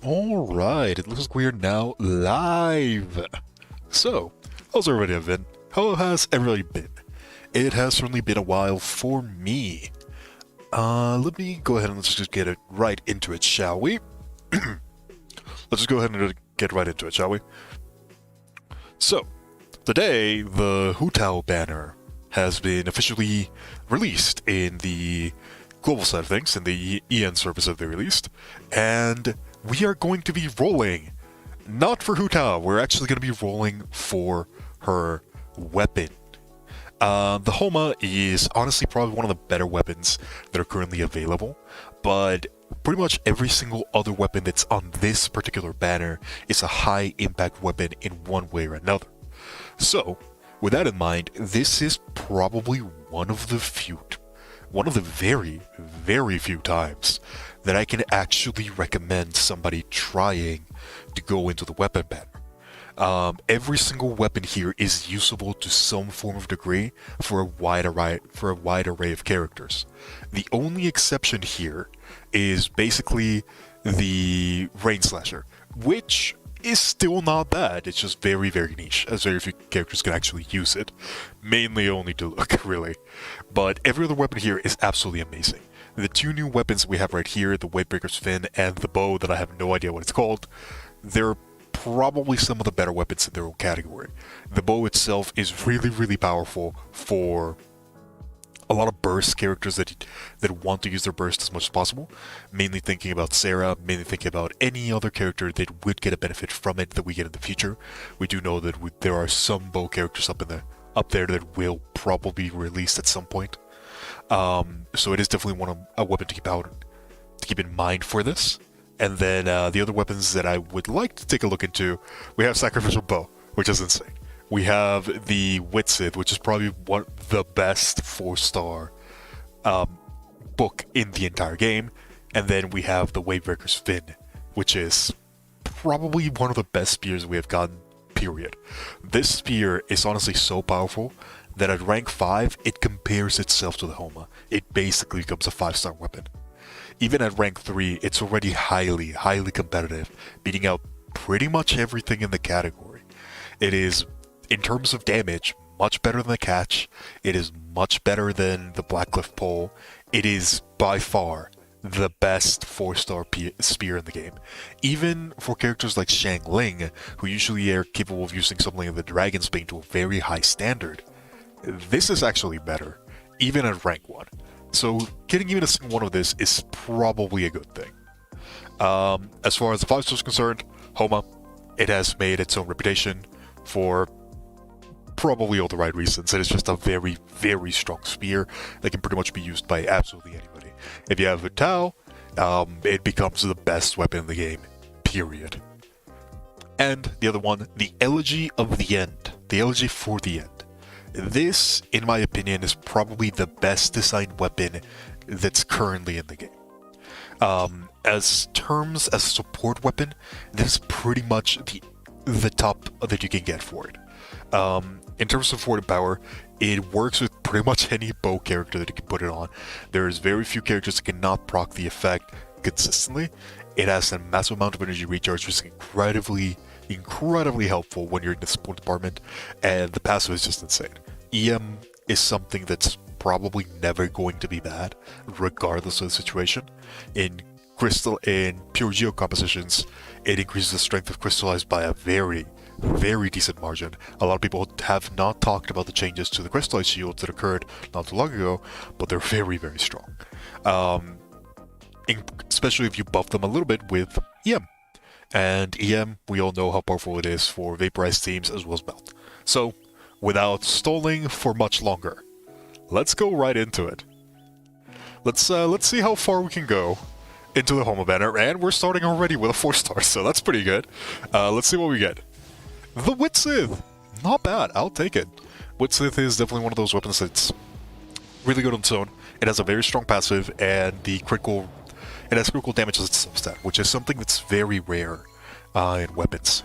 Alright, it looks like we are now live. So, how's everybody been? How has everybody been? It has certainly been a while for me. Let me go ahead and let's just get it right into it, shall we? Let's just go ahead and get right into it, shall we? So, today, the Hutao banner has been officially released in the global side of things, in the EN service that they released, and we are going to be rolling, not for Hutao, we're actually going to be rolling for her weapon. The Homa is honestly probably one of the better weapons that are currently available, but pretty much every single other weapon that's on this particular banner is a high impact weapon in one way or another. So, with that in mind, this is probably one of the very, very few times that I can actually recommend somebody trying to go into the weapon banner. Every single weapon here is usable to some form of degree for a wide array of characters. The only exception here is basically the Rain Slasher, which is still not bad. It's just very, very niche, as very few characters can actually use it. Mainly only to look, really. But every other weapon here is absolutely amazing. The two new weapons we have right here, the Wavebreaker's Fin and the bow that I have no idea what it's called, they're probably some of the better weapons in their own category. The bow itself is really, really powerful for a lot of burst characters that want to use their burst as much as possible. Mainly thinking about Sarah, mainly thinking about any other character that would get a benefit from it that we get in the future. We do know that there are some bow characters up there that will probably be released at some point. So it is definitely a weapon to keep in mind for this. And then the other weapons that I would like to take a look into, we have Sacrificial Bow, which is insane. We have the Witsith, which is probably one of the best 4-star book in the entire game. And then we have the Wavebreaker's Fin, which is probably one of the best spears we have gotten, period. This spear is honestly so powerful that at rank 5, it compares itself to the Homa. It basically becomes a 5-star weapon. Even at rank 3, it's already highly, highly competitive, beating out pretty much everything in the category. It is, in terms of damage, much better than the Catch. It is much better than the Blackcliff Pole. It is, by far, the best 4-star spear in the game. Even for characters like Shang Ling, who usually are capable of using something like the Dragon's Bane to a very high standard, this is actually better, even at rank 1. So getting even a single one of this is probably a good thing. As far as the 5 stars concerned, Homa, it has made its own reputation for probably all the right reasons. It is just a very, very strong spear that can pretty much be used by absolutely anybody. If you have a Tao, it becomes the best weapon in the game, period. And the other one, the Elegy of the End, the Elegy for the End. This, in my opinion, is probably the best designed weapon that's currently in the game. As a support weapon, this is pretty much the top that you can get for it. In terms of supported power, it works with pretty much any bow character that you can put it on. There's very few characters that cannot proc the effect consistently. It has a massive amount of energy recharge, which is incredibly helpful when you're in the support department, and the passive is just insane. EM is something that's probably never going to be bad, regardless of the situation. In pure geo compositions, it increases the strength of crystallized by a very, very decent margin. A lot of people have not talked about the changes to the crystallized shields that occurred not too long ago, but they're very, very strong. Especially if you buff them a little bit with EM. And EM, we all know how powerful it is for vaporized teams as well as melt. So, without stalling for much longer, let's go right into it. Let's see how far we can go into the Homa banner, and we're starting already with a 4-star, so that's pretty good. Let's see what we get. The Witsith! Not bad, I'll take it. Witsith is definitely one of those weapons that's really good on its own. It has a very strong passive, and it has critical damage as its substat, which is something that's very rare in weapons.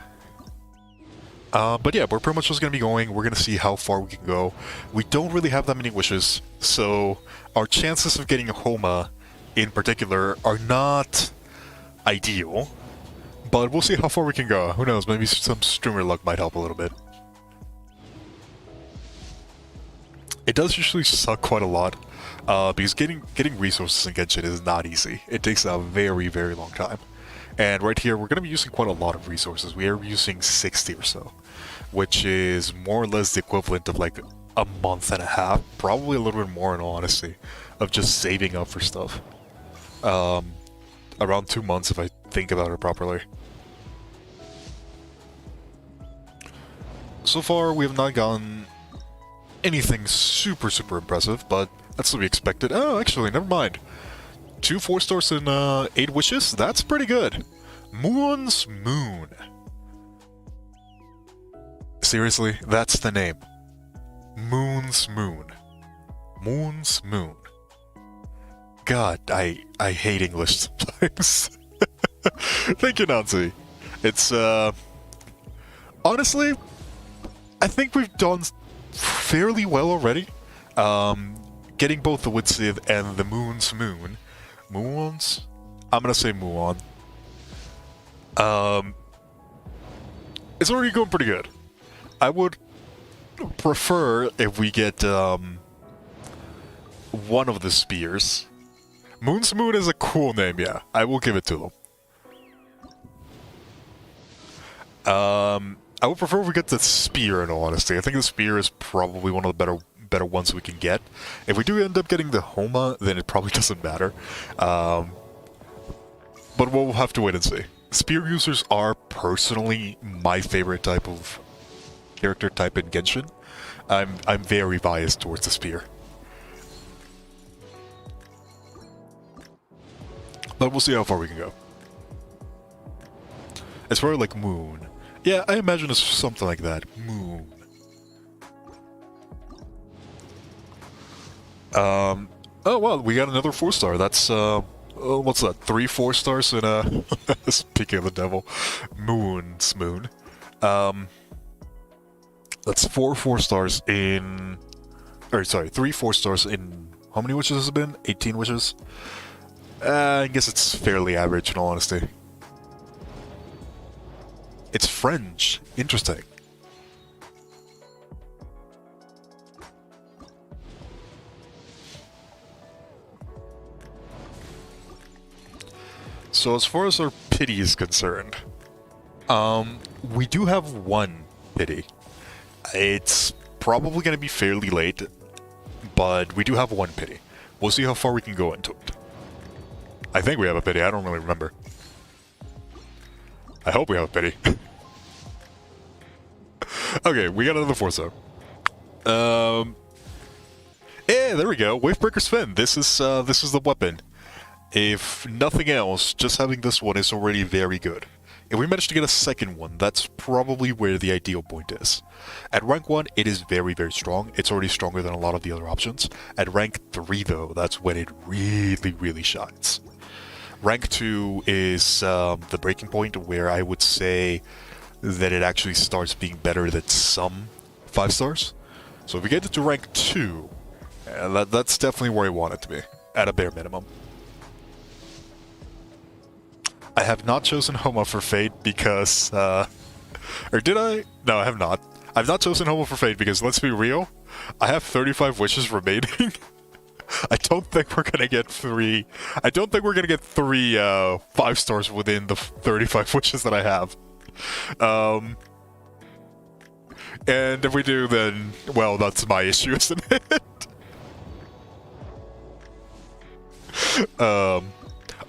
But yeah, we're pretty much just going to be going. We're going to see how far we can go. We don't really have that many wishes, so our chances of getting a Homa in particular are not ideal. But we'll see how far we can go. Who knows, maybe some streamer luck might help a little bit. It does usually suck quite a lot, because getting resources in Genshin is not easy. It takes a very, very long time. And right here, we're going to be using quite a lot of resources. We are using 60 or so, which is more or less the equivalent of like a month and a half, probably a little bit more in all honesty, of just saving up for stuff. Around 2 months if I think about it properly. So far, we have not gotten anything super, super impressive, but that's to be expected. Oh, actually, never mind. 2 4-stars and 8 wishes? That's pretty good. Moon's Moon. Seriously, that's the name. Moon's Moon. Moon's Moon. God, I hate English sometimes. Thank you, Nancy. It's, honestly, I think we've done fairly well already. Getting both the Widsith and the Moon's Moon. Muons? I'm gonna say Muon. It's already going pretty good. I would prefer if we get, one of the spears. Moon's Moon is a cool name, yeah. I will give it to them. I would prefer if we get the spear, in all honesty. I think the spear is probably one of the better ones we can get. If we do end up getting the Homa, then it probably doesn't matter. But we'll have to wait and see. Spear users are personally my favorite type of character type in Genshin. I'm very biased towards the spear. But we'll see how far we can go. As far as like Moon. Yeah, I imagine it's something like that. Moon. Oh well, we got another 4-star. That's what's that? 3 4-stars in a speaking of the devil. Moon's Moon. That's 4 4-stars in, or sorry, 3 4-stars in, how many wishes has it been? 18 wishes? I guess it's fairly average in all honesty. It's French. Interesting. So as far as our pity is concerned, we do have 1 pity. It's probably going to be fairly late, but we do have 1 pity. We'll see how far we can go into it. I think we have a pity, I don't really remember. I hope we have a pity. Okay, we got another 4-star. Yeah, there we go. Wavebreaker's Fin. This is the weapon. If nothing else, just having this one is already very good. If we manage to get a second one, that's probably where the ideal point is. At rank 1, it is very, very strong. It's already stronger than a lot of the other options. At rank 3, though, that's when it really, really shines. Rank 2 is the breaking point where I would say that it actually starts being better than some 5-stars. So if we get it to rank 2, that's definitely where I want it to be, at a bare minimum. I have not chosen Homa for Fate because, or did I? No, I have not. I've not chosen Homa for Fate because, let's be real, I have 35 wishes remaining. I don't think we're gonna get 3. I don't think we're gonna get 3 5-stars within the 35 wishes that I have. And if we do, then, well, that's my issue, isn't it?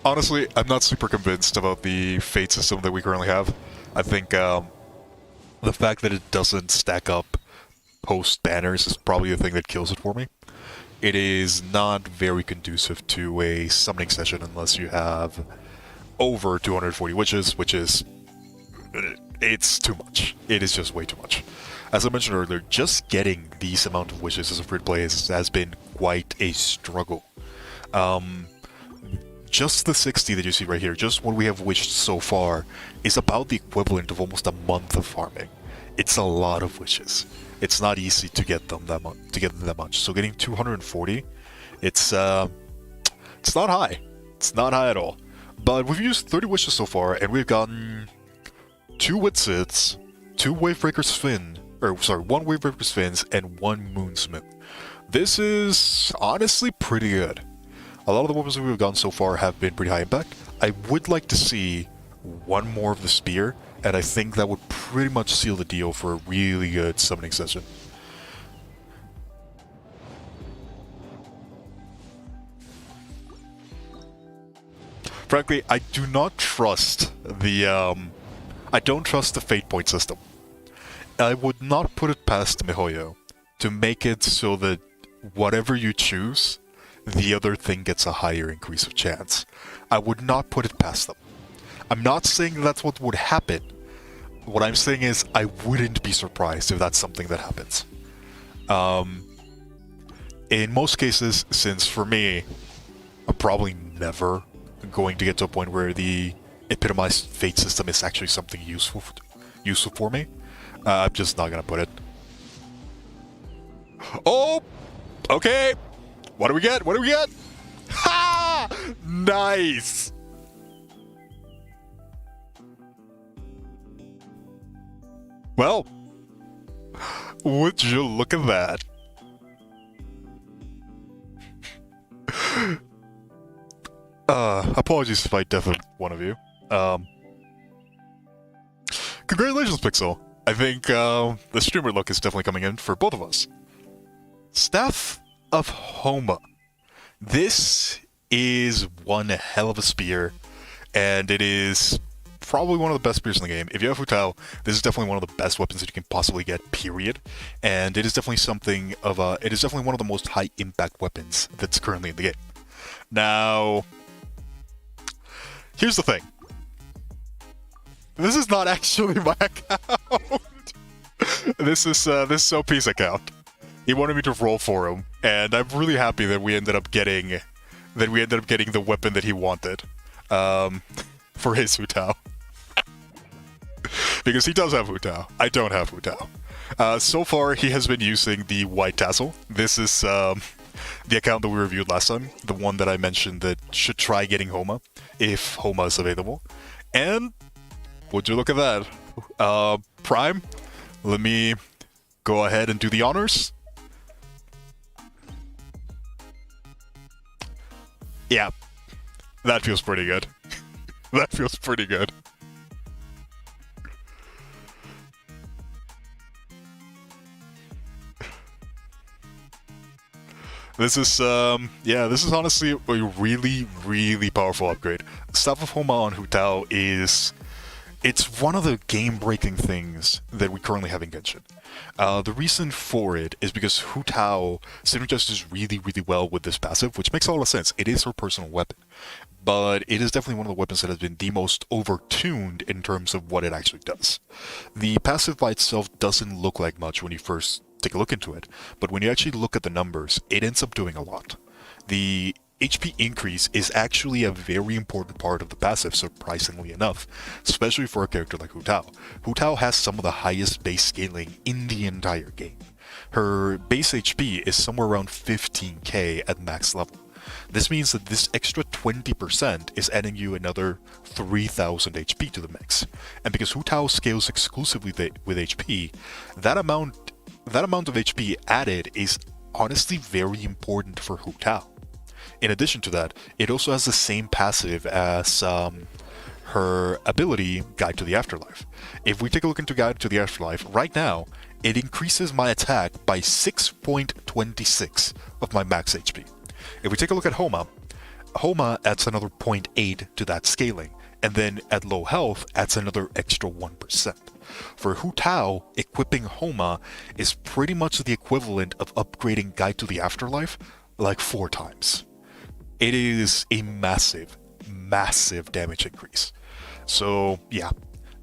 Honestly, I'm not super convinced about the Fate system that we currently have. I think the fact that it doesn't stack up post banners is probably the thing that kills it for me. It is not very conducive to a summoning session unless you have over 240 witches, which is... it's too much. It is just way too much. As I mentioned earlier, just getting these amount of wishes as a free-to-play has been quite a struggle. Just the 60 that you see right here, just what we have wished so far, is about the equivalent of almost a month of farming. It's a lot of wishes. It's not easy to get them that much. So getting 240, it's not high. It's not high at all. But we've used 30 wishes so far, and we've gotten 2 Witsits, 2 Wavebreaker Sphin, or sorry, 1 Wavebreaker Spins, and 1 Moonsmith. This is honestly pretty good. A lot of the weapons we've gotten so far have been pretty high impact. I would like to see 1 more of the Spear, and I think that would pretty much seal the deal for a really good summoning session. Frankly, I do not trust the, I don't trust the fate point system. I would not put it past MiHoYo to make it so that whatever you choose, the other thing gets a higher increase of chance. I would not put it past them. I'm not saying that's what would happen. What I'm saying is I wouldn't be surprised if that's something that happens. In most cases, since for me, I'm probably never going to get to a point where the epitomized fate system is actually something useful for me. I'm just not gonna put it. Oh! Okay! What do we get? What do we get? Ha! Nice! Well, would you look at that? Apologies if I deafened one of you. Congratulations, Pixel. I think the streamer look is definitely coming in for both of us. Staff of Homa. This is one hell of a spear, and it is probably one of the best spears in the game. If you have Hu Tao, this is definitely one of the best weapons that you can possibly get, period. And it is definitely something of a... It is definitely one of the most high-impact weapons that's currently in the game. Now, here's the thing. This is not actually my account. This is OP's account. He wanted me to roll for him, and I'm really happy that we ended up getting the weapon that he wanted for his Hu Tao. Because he does have Hu Tao. I don't have Hu Tao. So far, he has been using the White Tassel. This is the account that we reviewed last time, the one that I mentioned that should try getting Homa, if Homa is available. And would you look at that? Prime, let me go ahead and do the honors. Yeah, that feels pretty good. That feels pretty good. This is, yeah, this is honestly a really, really powerful upgrade. Staff of Homa on Hu Tao is... It's one of the game-breaking things that we currently have in Genshin. The reason for it is because Hu Tao synergizes really, really well with this passive, which makes a lot of sense. It is her personal weapon. But it is definitely one of the weapons that has been the most overtuned in terms of what it actually does. The passive by itself doesn't look like much when you first take a look into it, but when you actually look at the numbers, it ends up doing a lot. The HP increase is actually a very important part of the passive, surprisingly enough, especially for a character like Hu Tao. Hu Tao has some of the highest base scaling in the entire game. Her base HP is somewhere around 15k at max level. This means that this extra 20% is adding you another 3000 HP to the mix. And because Hu Tao scales exclusively with HP, that amount of HP added is honestly very important for Hu Tao. In addition to that, it also has the same passive as her ability, Guide to the Afterlife. If we take a look into Guide to the Afterlife, right now, it increases my attack by 6.26 of my max HP. If we take a look at Homa, Homa adds another 0.8 to that scaling, and then at low health adds another extra 1%. For Hu Tao, equipping Homa is pretty much the equivalent of upgrading Guide to the Afterlife like 4 times. It is a massive, massive damage increase. So yeah,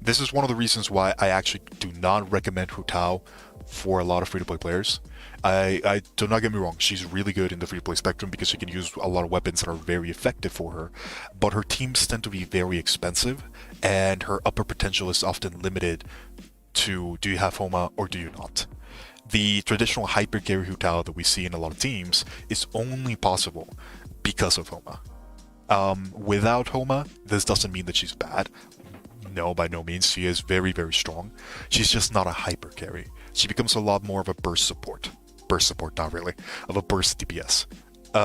this is one of the reasons why I actually do not recommend Hu Tao for a lot of free-to-play players. I do not get me wrong, she's really good in the free-to-play spectrum because she can use a lot of weapons that are very effective for her, but her teams tend to be very expensive, and her upper potential is often limited to do you have Homa or do you not. The traditional hyper carry Hu Tao that we see in a lot of teams is only possible because of Homa. Without Homa, this doesn't mean that she's bad. No, by no means. She is very, very strong. She's just not a hyper carry. She becomes a lot more of a burst support. Burst support, not really. Of a burst DPS.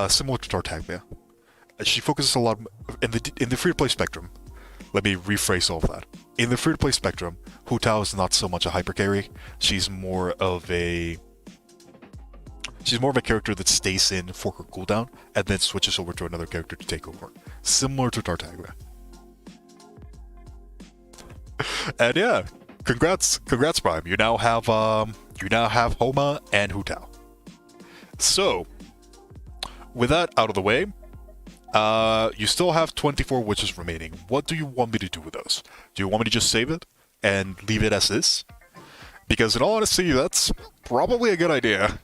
Similar to Tartaglia. She focuses a lot in the free-to-play spectrum. Let me rephrase all of that. In the free-to-play spectrum, Hu Tao is not so much a hyper carry. She's more of a character that stays in for her cooldown and then switches over to another character to take over. Similar to Tartaglia. And yeah, congrats Prime. You now have Homa and Hu Tao. So, with that out of the way, you still have 24 witches remaining. What do you want me to do with those? Do you want me to just save it and leave it as is? Because in all honesty, that's probably a good idea.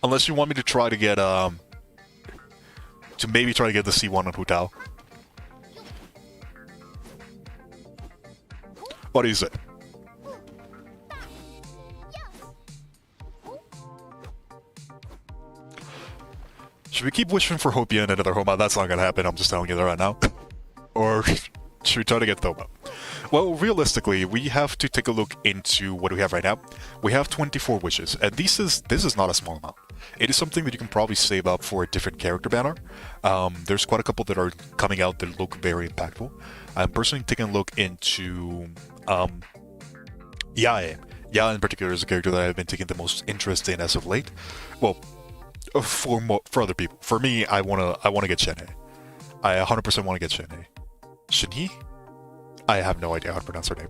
Unless you want me to try to get the C1 on Hu Tao. What do you say? Should we keep wishing for Hopia and another Homa? That's not gonna happen, I'm just telling you that right now. Or should we try to get Thoma? Well, realistically, we have to take a look into what we have right now. We have 24 wishes, and this is not a small amount. It is something that you can probably save up for a different character banner. There's quite a couple that are coming out that look very impactful. I'm personally taking a look into Yae. Yae in particular is a character that I've been taking the most interest in as of late. Well, for other people. For me, I wanna get Shenhe. I 100% want to get Shenhe. Shenhe? I have no idea how to pronounce her name.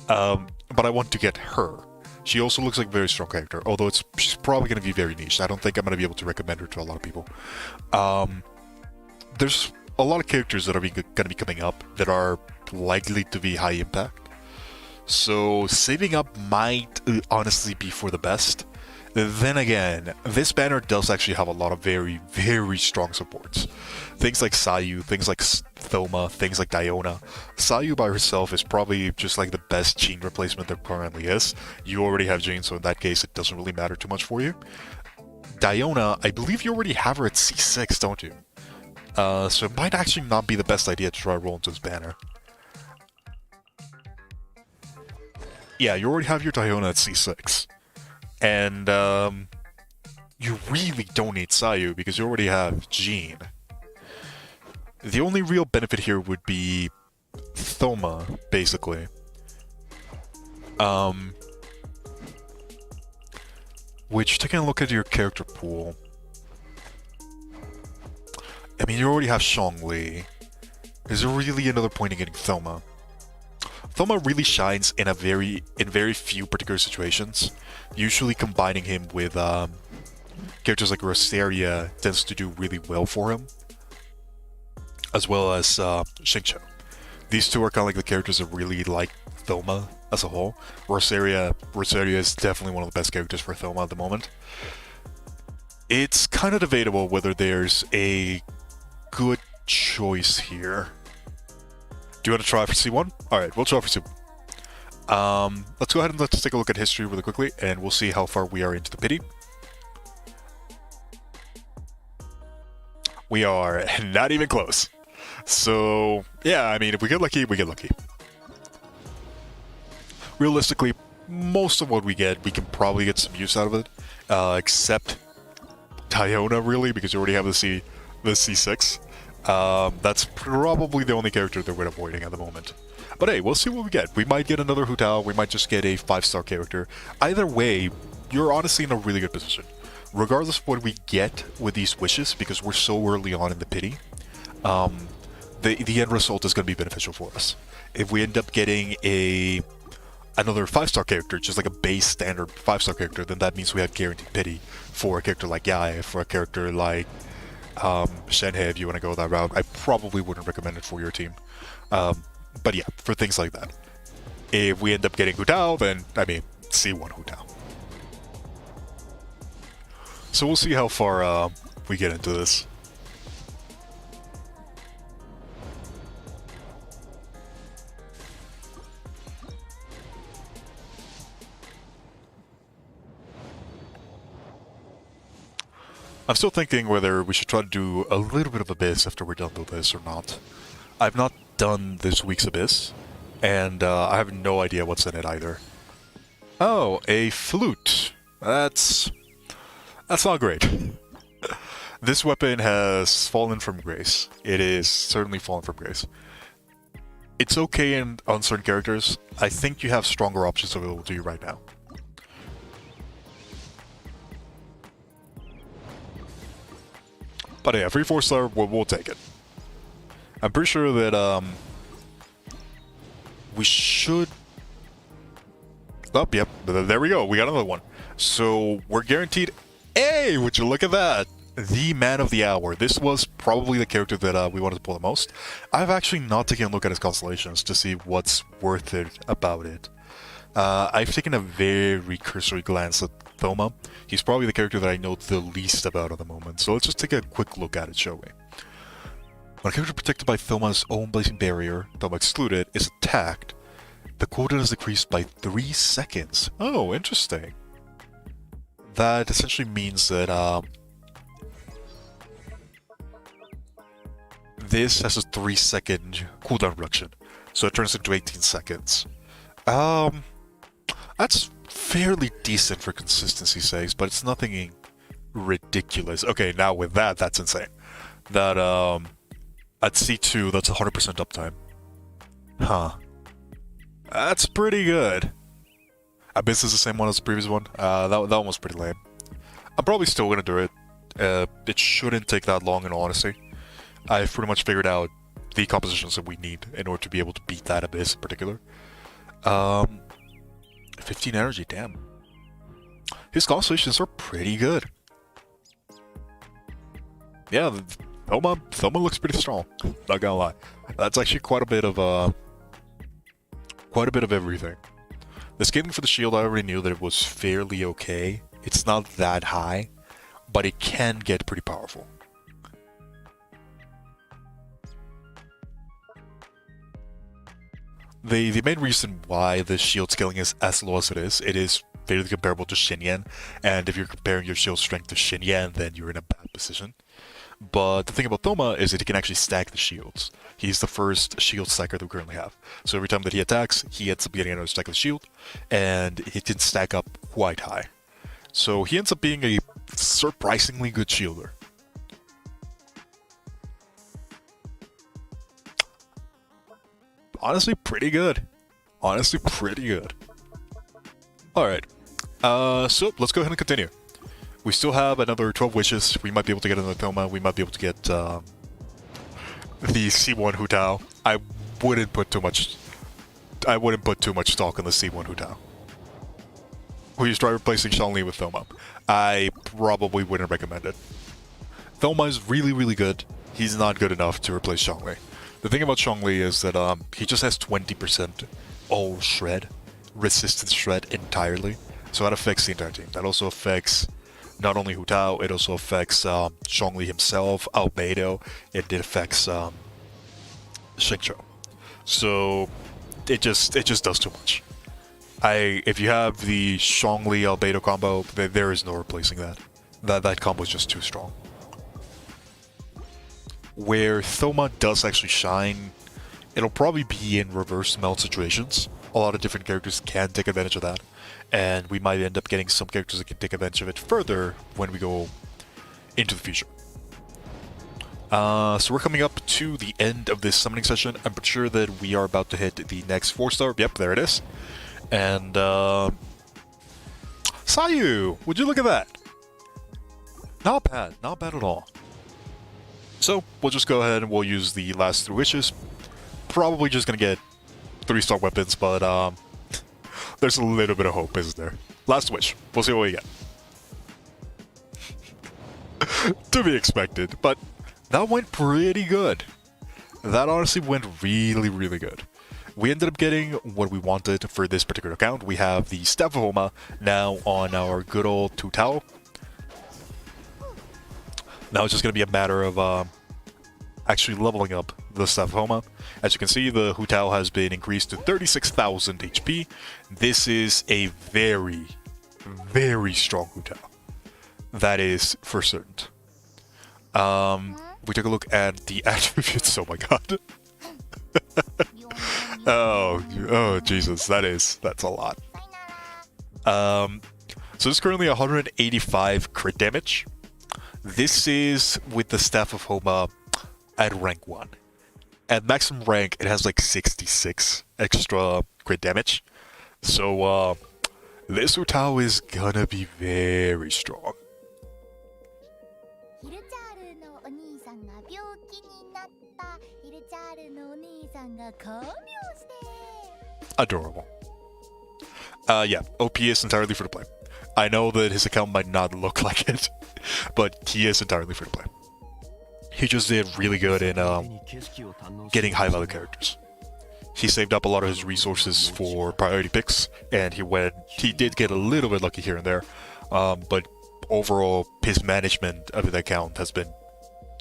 But I want to get her. She also looks like a very strong character, although she's probably going to be very niche. I don't think I'm going to be able to recommend her to a lot of people. There's a lot of characters that are going to be coming up that are likely to be high impact. So saving up might honestly be for the best. Then again, this banner does actually have a lot of very, very strong supports. Things like Sayu, things like Thoma, things like Diona. Sayu by herself is probably just like the best Jean replacement there currently is. You already have Jean, so in that case it doesn't really matter too much for you. Diona, I believe you already have her at C6, don't you? So it might actually not be the best idea to try to roll into this banner. Yeah, you already have your Diona at C6. And you really don't need Sayu because you already have Jean. The only real benefit here would be Thoma, basically. Which, taking a look at your character pool, I mean, you already have Zhongli. Is there really another point in getting Thoma? Thoma really shines in very few particular situations. Usually combining him with characters like Rosaria tends to do really well for him. As well as Xingqiu. These two are kind of like the characters that really like Thoma as a whole. Rosaria is definitely one of the best characters for Thoma at the moment. It's kind of debatable whether there's a good choice here. Do you want to try for C1? Alright, we'll try for C1. Let's go ahead and let's take a look at history really quickly, and we'll see how far we are into the pity. We are not even close. So, yeah, I mean, if we get lucky, we get lucky. Realistically, most of what we get, we can probably get some use out of it. Except Diona, really, because you already have the C6. That's probably the only character that we're avoiding at the moment. But hey, we'll see what we get. We might get another Hu Tao, we might just get a 5-star character. Either way, you're honestly in a really good position. Regardless of what we get with these wishes, because we're so early on in the pity, the end result is going to be beneficial for us. If we end up getting another 5-star character, just like a base standard 5-star character, then that means we have guaranteed pity for a character like Yae, for a character like Shenhe, if you want to go that route. I probably wouldn't recommend it for your team. But yeah, for things like that. If we end up getting Hu Tao, then, I mean, C1 Hu Tao. So we'll see how far we get into this. I'm still thinking whether we should try to do a little bit of Abyss after we're done with this or not. I've not done this week's Abyss, and I have no idea what's in it either. Oh, a flute. That's not great. This weapon has fallen from grace. It is certainly fallen from grace. It's okay on certain characters. I think you have stronger options available to you right now. But yeah, free 4-star, we'll take it. I'm pretty sure that we should... Oh, yep, there we go. We got another one. So we're guaranteed... Hey, would you look at that? The man of the hour. This was probably the character that we wanted to pull the most. I've actually not taken a look at his constellations to see what's worth it about it. I've taken a very cursory glance at Homa. He's probably the character that I know the least about at the moment, so let's just take a quick look at it, shall we? When a character protected by Thoma's own blazing barrier, Thoma excluded, is attacked, the cooldown is decreased by 3 seconds. Oh, interesting. That essentially means that this has a 3-second cooldown reduction, so it turns into 18 seconds. That's fairly decent for consistency's sake, but it's nothing ridiculous. Okay, now with that, that's insane. That, at C2, that's 100% uptime. Huh. That's pretty good. Abyss is the same one as the previous one. That one was pretty lame. I'm probably still gonna do it. It shouldn't take that long, in all honesty. I've pretty much figured out the compositions that we need in order to be able to beat that Abyss in particular. 15 energy, damn. His constellations are pretty good. Yeah, Homa looks pretty strong. Not gonna lie. That's actually quite a bit of everything. The scaling for the shield, I already knew that it was fairly okay. It's not that high, but it can get pretty powerful. The main reason why the shield scaling is as low as it is fairly comparable to Xinyan, and if you're comparing your shield strength to Xinyan, then you're in a bad position. But the thing about Homa is that he can actually stack the shields. He's the first shield stacker that we currently have. So every time that he attacks, he ends up getting another stack of the shield, and he can stack up quite high. So he ends up being a surprisingly good shielder. Honestly, pretty good. Honestly, pretty good. Alright. So, let's go ahead and continue. We still have another 12 wishes. We might be able to get another Homa. We might be able to get the C1 Hu Tao. I wouldn't put too much stock on the C1 Hu Tao. We just try replacing Zhongli with Homa. I probably wouldn't recommend it. Homa is really, really good. He's not good enough to replace Zhongli. The thing about Zhongli is that he just has 20% all shred, resistance shred entirely. So that affects the entire team. That also affects not only Hu Tao, it also affects Zhongli himself, Albedo, it affects Xingqiu. So it just does too much. If you have the Zhongli Albedo combo, there is no replacing that. That combo is just too strong. Where Homa does actually shine, it'll probably be in reverse meld situations. A lot of different characters can take advantage of that, and we might end up getting some characters that can take advantage of it further when we go into the future. So we're coming up to the end of this summoning session. I'm pretty sure that we are about to hit the next 4-star. Yep, there it is. And Sayu, would you look at that? Not bad at all. So, we'll just go ahead and we'll use the last 3 wishes. Probably just gonna get 3-star weapons, but there's a little bit of hope, isn't there? Last wish. We'll see what we get. To be expected, but that went pretty good. That honestly went really, really good. We ended up getting what we wanted for this particular account. We have the Staff of Homa now on our good old Hu Tao. Now it's just going to be a matter of actually leveling up the Staff of Homa. As you can see, the Hu Tao has been increased to 36,000 HP. This is a very, very strong Hu Tao. That is for certain. We took a look at the attributes. Oh my god. Oh, Jesus, that's a lot. So this is currently 185 crit damage. This is with the Staff of Homa at rank 1. At maximum rank, it has like 66 extra crit damage. So, this Utao is gonna be very strong. Adorable. Yeah, OP is entirely free to play. I know that his account might not look like it, but he is entirely free to play. He just did really good in getting high value characters. He saved up a lot of his resources for priority picks, and he did get a little bit lucky here and there, but overall his management of the account has been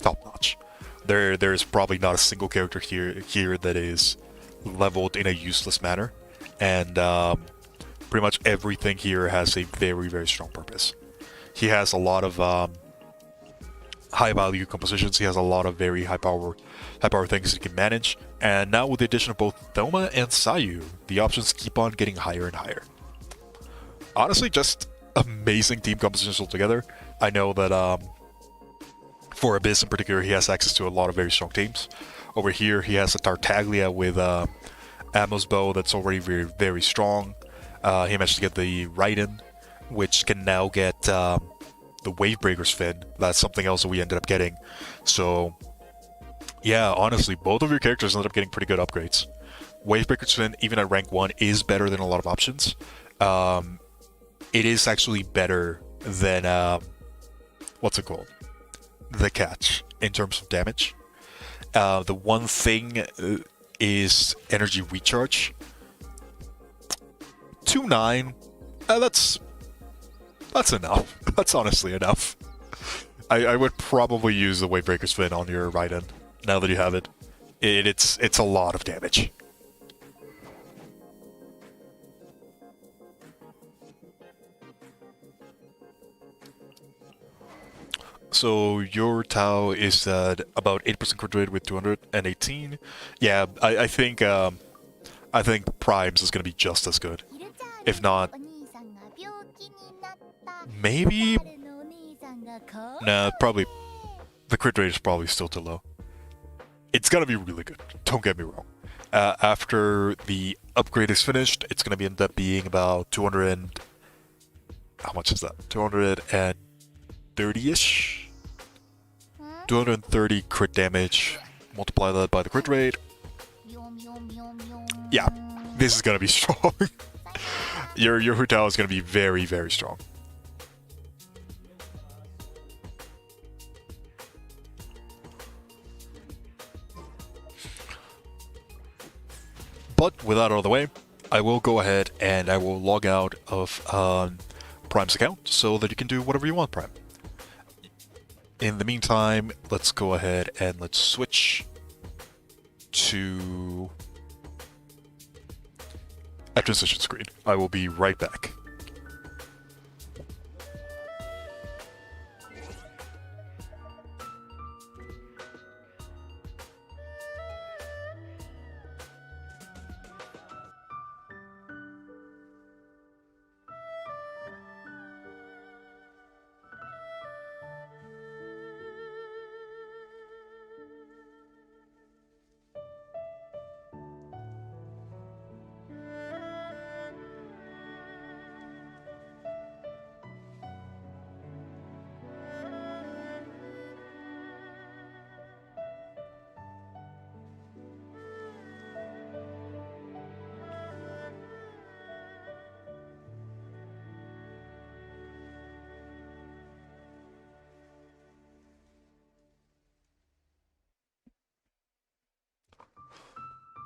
top notch. There's probably not a single character here that is leveled in a useless manner, and pretty much everything here has a very, very strong purpose. He has a lot of high value compositions. He has a lot of very high power things he can manage. And now with the addition of both Thoma and Sayu, the options keep on getting higher and higher. Honestly, just amazing team compositions altogether. I know that for Abyss in particular, he has access to a lot of very strong teams. Over here, he has a Tartaglia with Ammo's Bow that's already very, very strong. He managed to get the Raiden, which can now get the Wavebreaker's Fin. That's something else that we ended up getting. So, yeah, honestly, both of your characters ended up getting pretty good upgrades. Wavebreaker's Fin, even at rank 1, is better than a lot of options. It is actually better than, what's it called? The Catch, in terms of damage. The one thing is energy recharge. 2-9, that's enough. That's honestly enough. I would probably use the Wavebreaker's Fin on your Raiden, now that you have it. It's a lot of damage. So your Tau is at about 8% crit rate with 218. Yeah, I think Prime's is gonna be just as good. If not, maybe. Nah, probably the crit rate is probably still too low. It's gonna be really good. Don't get me wrong. After the upgrade is finished, it's gonna end up being about 200 and how much is that? 230-ish. 230 crit damage. Multiply that by the crit rate. Yeah, this is gonna be strong. Your Hu Tao is gonna be very, very strong. But with that out of the way, I will go ahead and I will log out of Prime's account so that you can do whatever you want, Prime. In the meantime, let's go ahead and let's switch to a transition screen. I will be right back.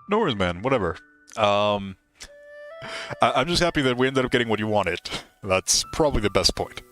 No worries, man. Whatever. I'm just happy that we ended up getting what you wanted. That's probably the best point.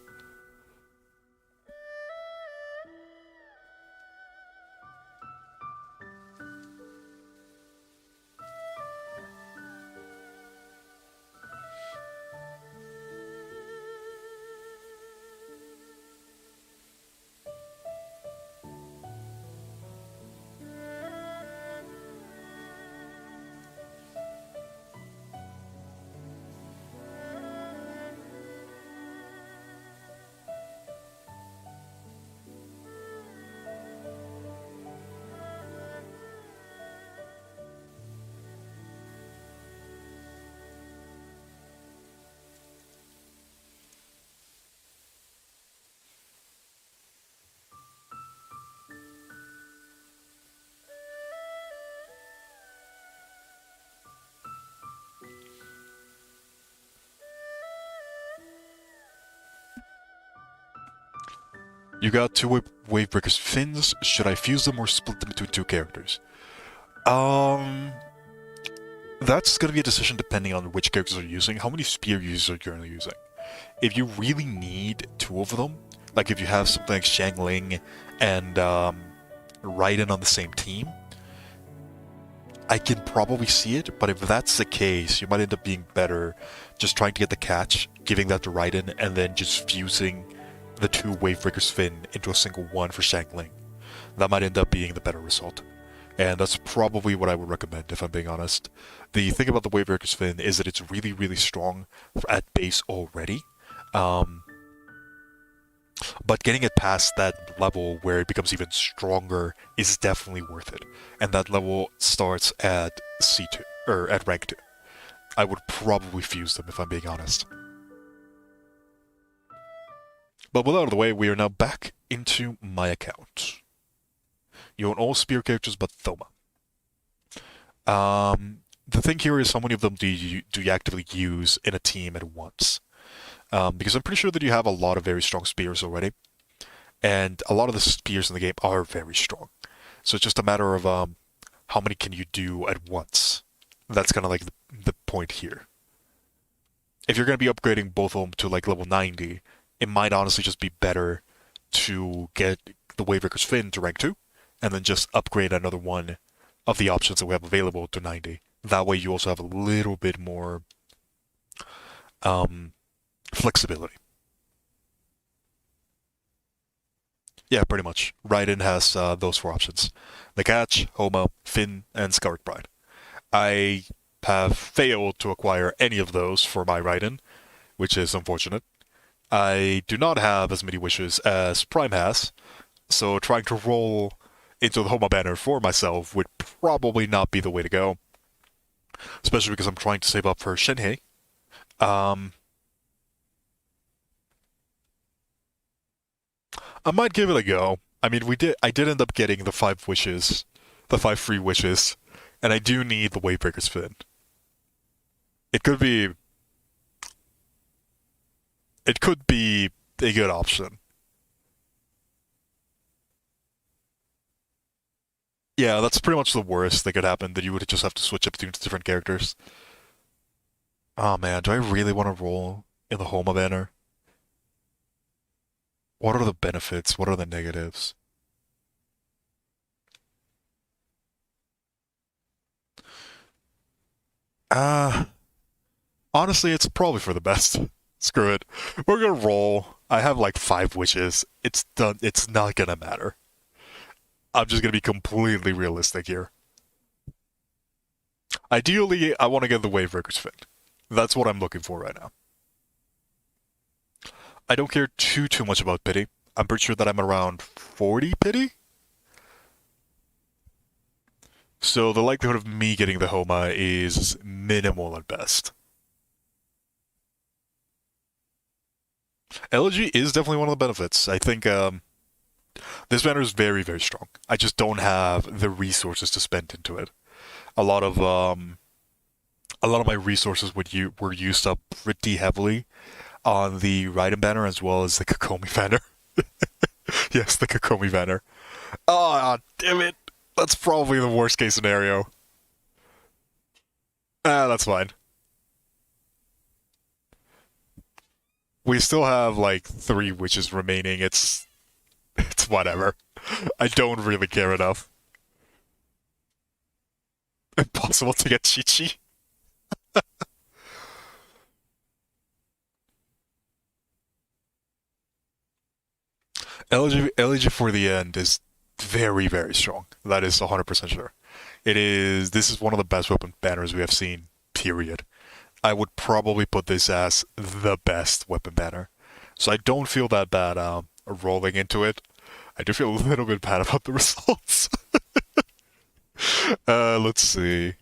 You got two Wavebreaker's fins. Should I fuse them or split them between two characters? Um, that's gonna be a decision depending on which characters are using. How many spear users are you currently using? If you really need two of them, like if you have something like Xiangling and Raiden on the same team, I can probably see it, but if that's the case, you might end up being better just trying to get the catch, giving that to Raiden, and then just fusing the two Wavebreaker's fin into a single one for Xiangling. That might end up being the better result. And that's probably what I would recommend, if I'm being honest. The thing about the Wavebreaker's fin is that it's really, really strong at base already. But getting it past that level where it becomes even stronger is definitely worth it. And that level starts at C2, or at rank 2. I would probably fuse them if I'm being honest. But with that out of the way, we are now back into my account. You own all spear characters but Thoma. The thing here is how many of them do you actively use in a team at once? Because I'm pretty sure that you have a lot of very strong spears already, and a lot of the spears in the game are very strong. So it's just a matter of how many can you do at once. That's kind of like the point here. If you're going to be upgrading both of them to like level 90, it might honestly just be better to get the Wavebreaker's fin to rank 2, and then just upgrade another one of the options that we have available to 90. That way you also have a little bit more flexibility. Yeah, pretty much. Raiden has those 4 options. The Catch, Homa, Finn, and Scarlet Bride. I have failed to acquire any of those for my Raiden, which is unfortunate. I do not have as many wishes as Prime has, so trying to roll into the Homa banner for myself would probably not be the way to go. Especially because I'm trying to save up for Shenhei. I might give it a go. I mean, I did end up getting the 5 wishes, the 5 free wishes, and I do need the Wavebreaker's fin. It could be a good option. Yeah, that's pretty much the worst that could happen, that you would just have to switch up between different characters. Oh man, do I really want to roll in the Homa banner? What are the benefits? What are the negatives? Uh, Honestly, it's probably for the best. Screw it. We're gonna roll. I have like 5 wishes. It's done. It's not gonna matter. I'm just gonna be completely realistic here. Ideally, I want to get the Wavebreaker's fin. That's what I'm looking for right now. I don't care too much about pity. I'm pretty sure that I'm around 40 pity. So the likelihood of me getting the Homa is minimal at best. Elegy is definitely one of the benefits. I think this banner is very, very strong. I just don't have the resources to spend into it. A lot of my resources were used up pretty heavily on the Raiden banner as well as the Kokomi banner. Yes, the Kokomi banner. Oh, damn it. That's probably the worst case scenario. That's fine. We still have like 3 witches remaining. It's whatever. I don't really care enough. Impossible to get Chi-Chi. Elegy for the end is very, very strong. That is 100% sure. This is one of the best weapon banners we have seen, period. I would probably put this as the best weapon banner. So I don't feel that bad rolling into it. I do feel a little bit bad about the results. Let's see.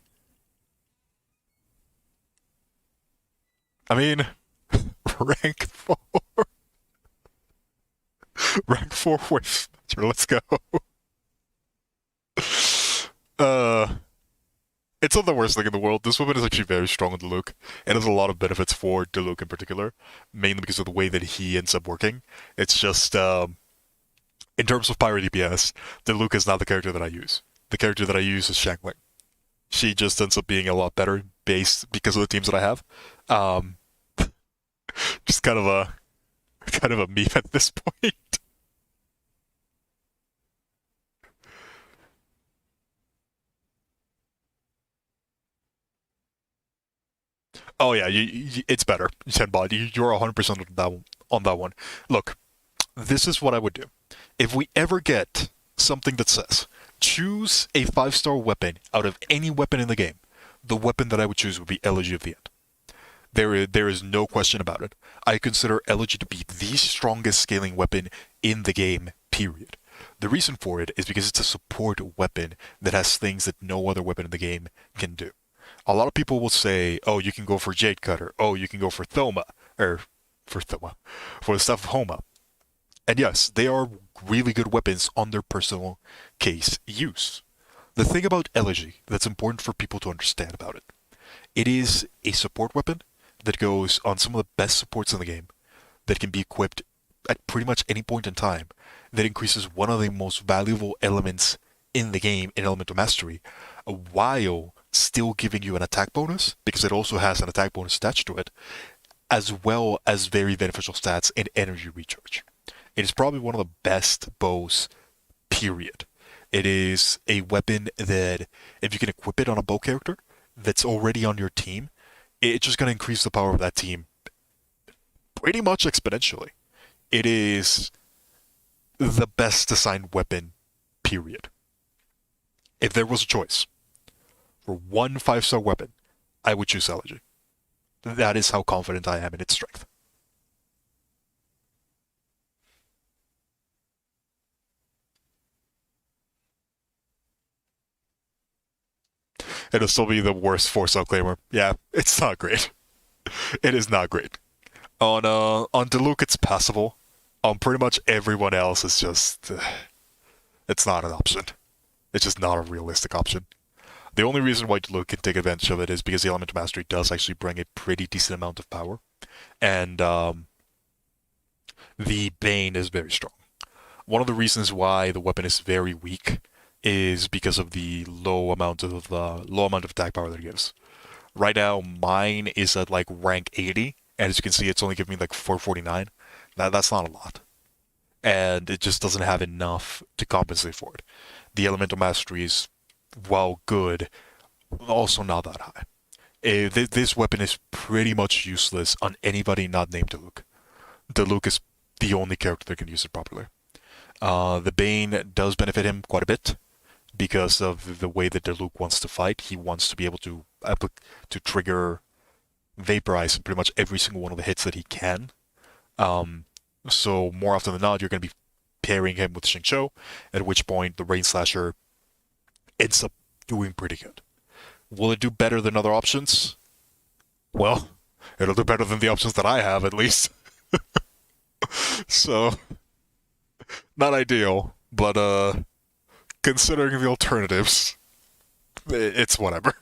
I mean, rank 4. Rank 4 with let's go. Uh, it's not the worst thing in the world. This weapon is actually very strong on Diluc. It has a lot of benefits for Diluc in particular, mainly because of the way that he ends up working. It's just, In terms of pyro DPS, Diluc is not the character that I use. The character that I use is Shankling. She just ends up being a lot better based because of the teams that I have. Um, just kind of a meme at this point. Oh yeah, it's better. Zenbot, you're 100% on that one. Look, this is what I would do. If we ever get something that says choose a 5-star weapon out of any weapon in the game, the weapon that I would choose would be Elegy of the End. There is no question about it. I consider Elegy to be the strongest scaling weapon in the game, period. The reason for it is because it's a support weapon that has things that no other weapon in the game can do. A lot of people will say, oh, you can go for Jade Cutter. Oh, you can go for Thoma. Or, for Thoma. For the stuff of Homa. And yes, they are really good weapons on their personal case use. The thing about Elegy that's important for people to understand about it, it is a support weapon that goes on some of the best supports in the game that can be equipped at pretty much any point in time that increases one of the most valuable elements in the game in Elemental Mastery while still giving you an attack bonus because it also has an attack bonus attached to it as well as very beneficial stats and energy recharge. It is probably one of the best bows, period. It is a weapon that, if you can equip it on a bow character that's already on your team, it's just going to increase the power of that team pretty much exponentially. It is the best designed weapon, period. If there was a choice for one 5-star weapon, I would choose Elegy. That is how confident I am in its strength. It'll still be the worst 4-star claimer. Yeah, it's not great. It is not great. On Diluc, it's passable. On pretty much everyone else, it's just it's not an option. It's just not a realistic option. The only reason why Diluc can take advantage of it is because the Elemental Mastery does actually bring a pretty decent amount of power, and the Bane is very strong. One of the reasons why the weapon is very weak is because of the low amount of attack power that it gives. Right now, mine is at like rank 80, and as you can see, it's only giving me like 449. That's not a lot, and it just doesn't have enough to compensate for it. The Elemental Mastery is, while good, also not that high. This weapon is pretty much useless on anybody not named Diluc. Diluc is the only character that can use it properly. The Bane does benefit him quite a bit because of the way that Diluc wants to fight. He wants to be able to trigger Vaporize in pretty much every single one of the hits that he can. So more often than not, you're going to be pairing him with Xingqiu, at which point the Rain Slasher ends up doing pretty good. Will it do better than other options? Well, it'll do better than the options that I have, at least. So, not ideal, but considering the alternatives, it's whatever.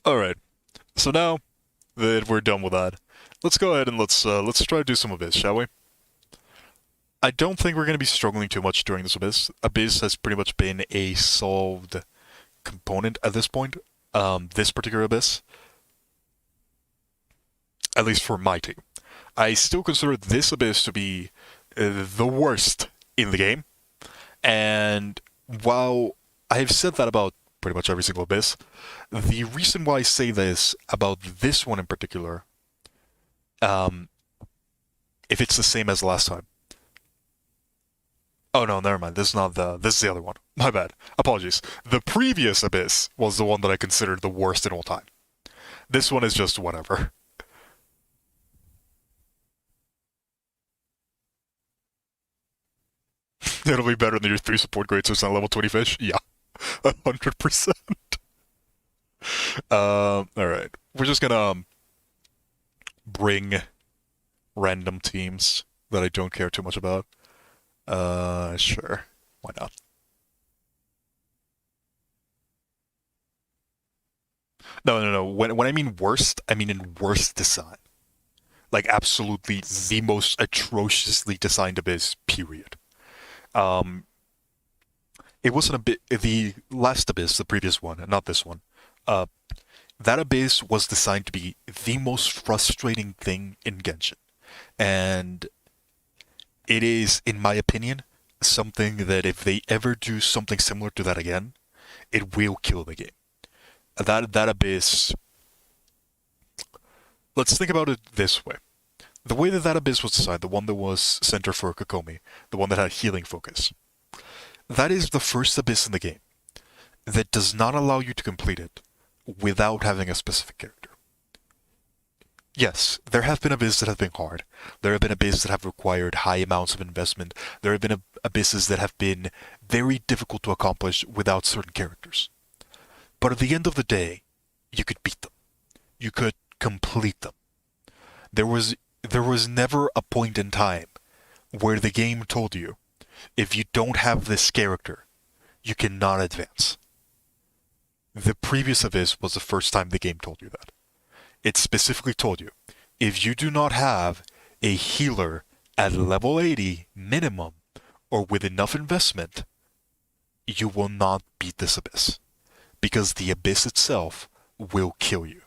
All right. So now that we're done with that, let's go ahead and let's try to do some Abyss, shall we? I don't think we're going to be struggling too much during this Abyss. Abyss has pretty much been a solved component at this point. This particular Abyss, at least for my team. I still consider this Abyss to be the worst in the game. And while I've said that about pretty much every single Abyss, the reason why I say this about this one in particular, um, if it's the same as last time. Oh no, never mind. This is the other one. My bad. Apologies. The previous Abyss was the one that I considered the worst in all time. This one is just whatever. It'll be better than your 3 support grades, so it's not level 20 fish? Yeah. 100%. Alright. We're just gonna bring random teams that I don't care too much about. Sure. Why not? No, no, no. When I mean worst, I mean in worst design. Like absolutely the most atrociously designed abyss. Period. Um, it wasn't a bit the last abyss, the previous one, not this one. Uh, that abyss was designed to be the most frustrating thing in Genshin, and it is, in my opinion, something that if they ever do something similar to that again, it will kill the game. That abyss. Let's think about it this way: the way that abyss was designed, the one that was center for Kokomi, the one that had healing focus, that is the first abyss in the game that does not allow you to complete it without having a specific character. Yes, there have been abysses that have been hard. There have been abysses that have required high amounts of investment. There have been abysses that have been very difficult to accomplish without certain characters. But at the end of the day, you could beat them. You could complete them. There was there was never a point in time where the game told you, if you don't have this character, you cannot advance. The previous Abyss was the first time the game told you that. It specifically told you, if you do not have a healer at level 80 minimum, or with enough investment, you will not beat this Abyss. Because the Abyss itself will kill you.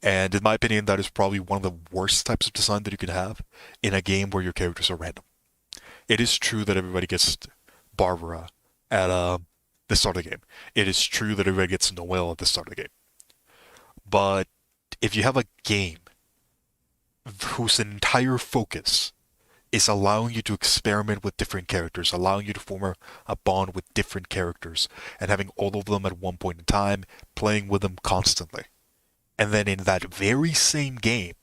And in my opinion, that is probably one of the worst types of design that you can have in a game where your characters are random. It is true that everybody gets Barbara at the start of the game. It is true that everybody gets Noelle at the start of the game. But if you have a game whose entire focus is allowing you to experiment with different characters, allowing you to form a bond with different characters, and having all of them at one point in time, playing with them constantly. And then in that very same game,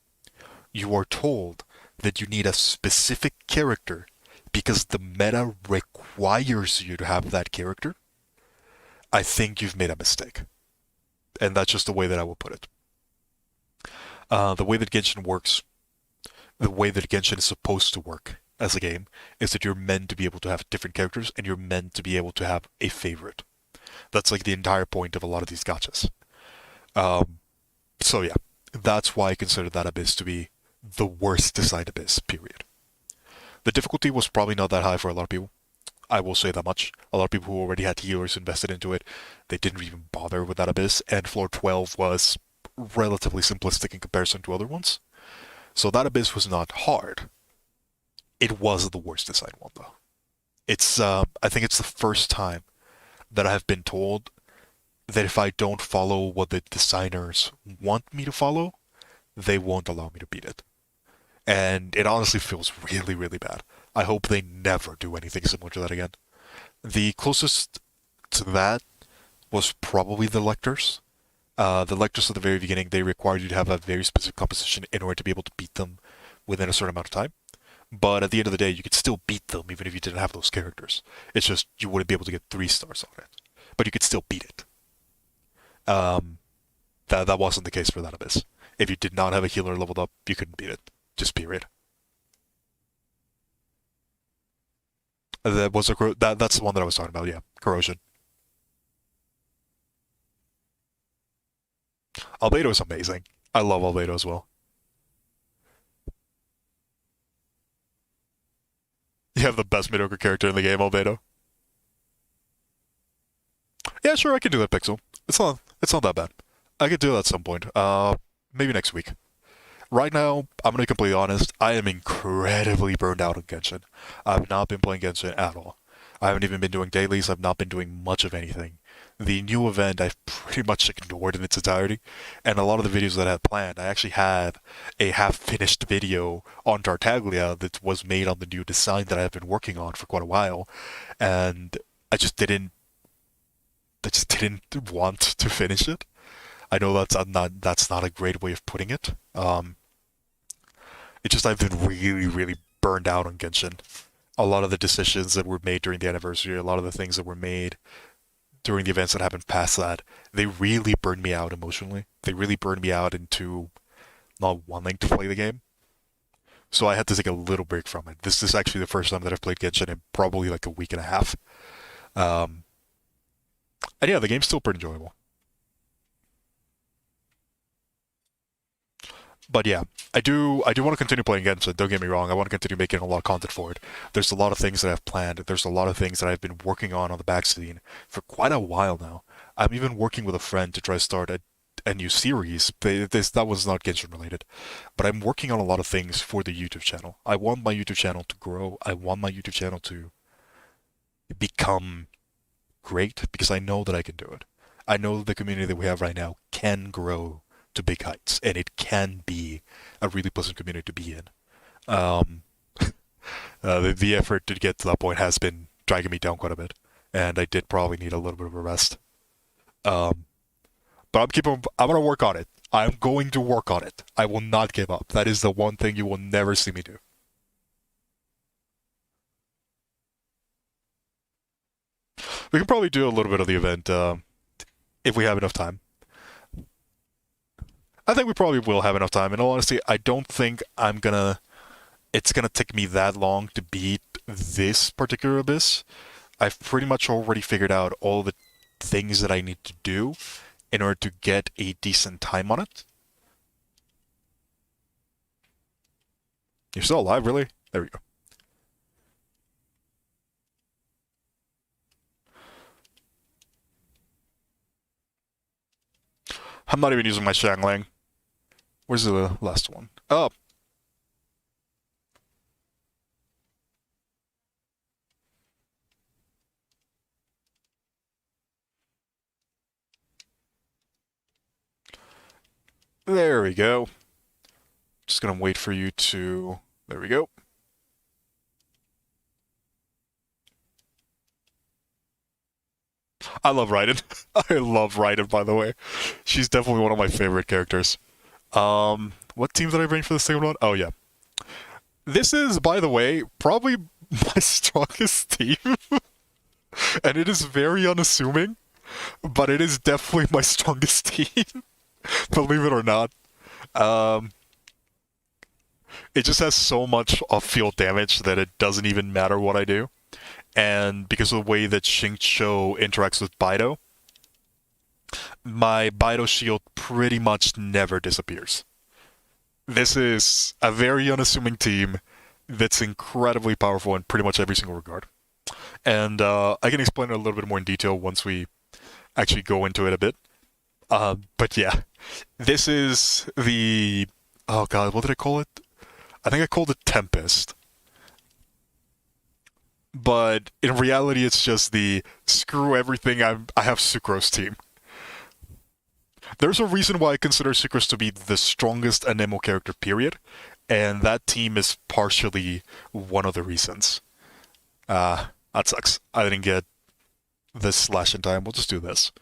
you are told that you need a specific character because the meta requires you to have that character, I think you've made a mistake. And that's just the way that I will put it. The way that Genshin works, the way that Genshin is supposed to work as a game, is that you're meant to be able to have different characters and you're meant to be able to have a favorite. That's like the entire point of a lot of these gachas. So yeah, that's why I consider that Abyss to be the worst designed Abyss, period. The difficulty was probably not that high for a lot of people. I will say that much. A lot of people who already had healers invested into it, they didn't even bother with that Abyss, and floor 12 was relatively simplistic in comparison to other ones. So that Abyss was not hard. It was the worst designed one, though. I think it's the first time that I have been told that if I don't follow what the designers want me to follow, they won't allow me to beat it. And it honestly feels really, really bad. I hope they never do anything similar to that again. The closest to that was probably the lectors. The lectors at the very beginning, they required you to have a very specific composition in order to be able to beat them within a certain amount of time. But at the end of the day, you could still beat them even if you didn't have those characters. It's just you wouldn't be able to get 3 stars on it. But you could still beat it. Um, that wasn't the case for that Abyss. If you did not have a healer leveled up, you couldn't beat it. Just period. That's the one that I was talking about. Yeah, corrosion. Albedo is amazing. I love Albedo as well. You have the best mediocre character in the game, Albedo. Yeah, sure, I can do that, Pixel. It's not that bad. I could do that at some point. Maybe next week. Right now, I'm gonna be completely honest. I am incredibly burned out on Genshin. I've not been playing Genshin at all. I haven't even been doing dailies. I've not been doing much of anything. The new event I've pretty much ignored in its entirety, and a lot of the videos that I had planned, I actually had a half-finished video on Tartaglia that was made on the new design that I've been working on for quite a while, and I just didn't I just didn't want to finish it. I know that's not a great way of putting it. It's just I've been really, really burned out on Genshin. A lot of the decisions that were made during the anniversary, a lot of the things that were made during the events that happened past that, they really burned me out emotionally. They really burned me out into not wanting to play the game. So I had to take a little break from it. This is actually the first time that I've played Genshin in probably like a week and a half. Um, and yeah, the game's still pretty enjoyable. But yeah, I do want to continue playing Genshin. Don't get me wrong. I want to continue making a lot of content for it. There's a lot of things that I've planned. There's a lot of things that I've been working on the back scene for quite a while now. I'm even working with a friend to try to start a new series. That was not Genshin related, but I'm working on a lot of things for the YouTube channel. I want my YouTube channel to grow. I want my YouTube channel to become great because I know that I can do it. I know that the community that we have right now can grow to big heights, and it can be a really pleasant community to be in. Um, the effort to get to that point has been dragging me down quite a bit, and I did probably need a little bit of a rest. Um, but I'm gonna work on it. I'm going to work on it. I will not give up. That is the one thing you will never see me do. We can probably do a little bit of the event if we have enough time. I think we probably will have enough time. In all honesty, I don't think it's gonna take me that long to beat this particular abyss. I've pretty much already figured out all the things that I need to do in order to get a decent time on it. You're still alive, really? There we go. I'm not even using my Shanglang. Where's the last one? Oh, there we go. Just gonna wait for you to. There we go. I love Raiden. I love Raiden, by the way. She's definitely one of my favorite characters. What team did I bring for the second one? Oh yeah, this is, by the way, probably my strongest team, and it is very unassuming, but it is definitely my strongest team. Believe it or not. Um, it just has so much off-field damage that it doesn't even matter what I do. And because of the way that Xingqiu interacts with Bido, my Bido shield pretty much never disappears. This is a very unassuming team that's incredibly powerful in pretty much every single regard. And I can explain it a little bit more in detail once we actually go into it a bit. But yeah, this is the. Oh god, what did I call it? I think I called it Tempest. But in reality, it's just the screw everything. I have Sucrose team. There's a reason why I consider Sucrose to be the strongest Anemo character, period, and that team is partially one of the reasons. That sucks. I didn't get this slash in time. We'll just do this.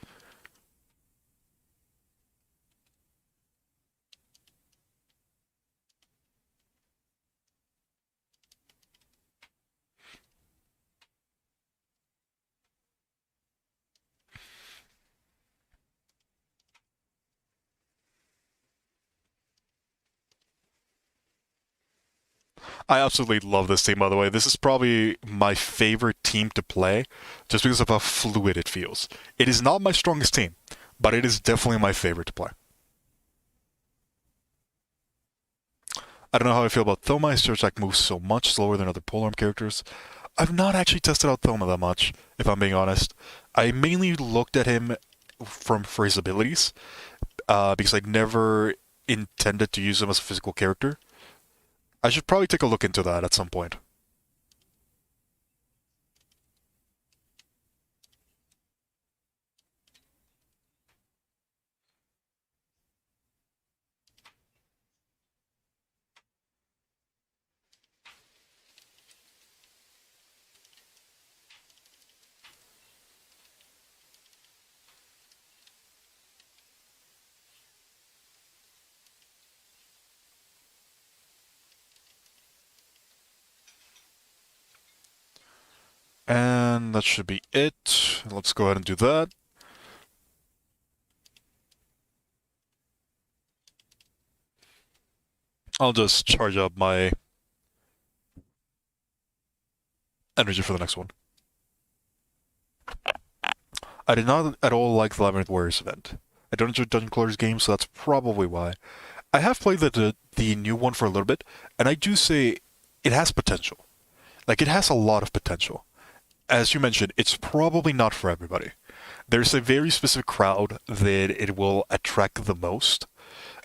I absolutely love this team, by the way. This is probably my favorite team to play just because of how fluid it feels. It is not my strongest team, but it is definitely my favorite to play. I don't know how I feel about Thoma. His search attack moves so much slower than other polearm characters. I've not actually tested out Thoma that much, if I'm being honest. I mainly looked at him for his abilities, because I never intended to use him as a physical character. I should probably take a look into that at some point. And that should be it. Let's go ahead and do that. I'll just charge up my energy for the next one. I did not at all like the Labyrinth Warriors event. I don't enjoy Dungeon Crawlers games, so that's probably why. I have played the new one for a little bit, and I do say it has potential. Like it has a lot of potential. As you mentioned, it's probably not for everybody. There's a very specific crowd that it will attract the most.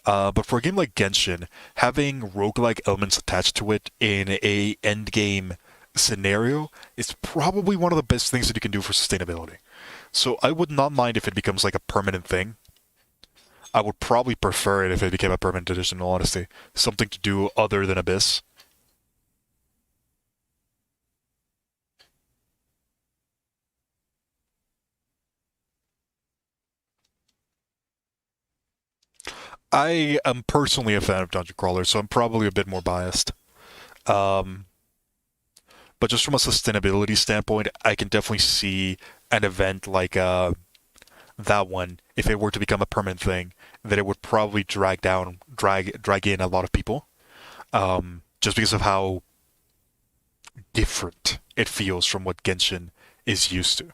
But for a game like Genshin, having roguelike elements attached to it in a endgame scenario is probably one of the best things that you can do for sustainability. So I would not mind if it becomes like a permanent thing. I would probably prefer it if it became a permanent edition, in all honesty. Something to do other than Abyss. I am personally a fan of dungeon crawlers, so I'm probably a bit more biased. Um, but just from a sustainability standpoint, I can definitely see an event like that one, if it were to become a permanent thing, that it would probably drag in a lot of people. Just because of how different it feels from what Genshin is used to.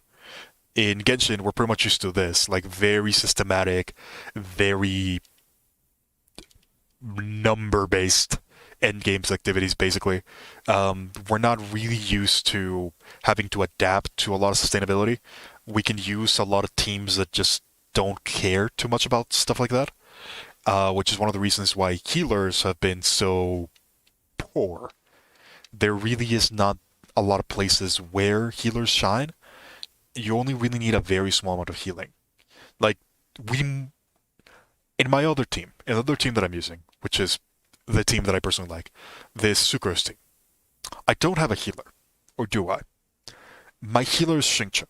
In Genshin, we're pretty much used to this, like very systematic, very number based end games activities basically. We're not really used to having to adapt to a lot of sustainability. We can use a lot of teams that just don't care too much about stuff like that, which is one of the reasons why healers have been so poor. There really is not a lot of places where healers shine. You only really need a very small amount of healing. Like, we in my other team, another team that I'm using, which is the team that I personally like, this Sucrose team. I don't have a healer, or do I? My healer is Xingqiu,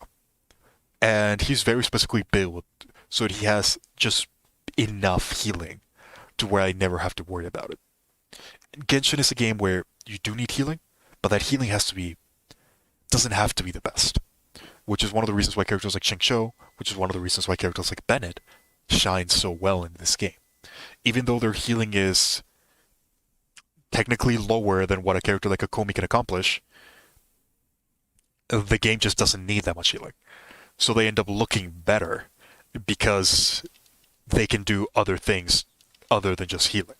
and he's very specifically built so that he has just enough healing to where I never have to worry about it. Genshin is a game where you do need healing, but that healing has to be doesn't have to be the best, which is one of the reasons why characters like Xingqiu, which is one of the reasons why characters like Bennett shine so well in this game. Even though their healing is technically lower than what a character like Akomi can accomplish, the game just doesn't need that much healing. So they end up looking better because they can do other things other than just healing.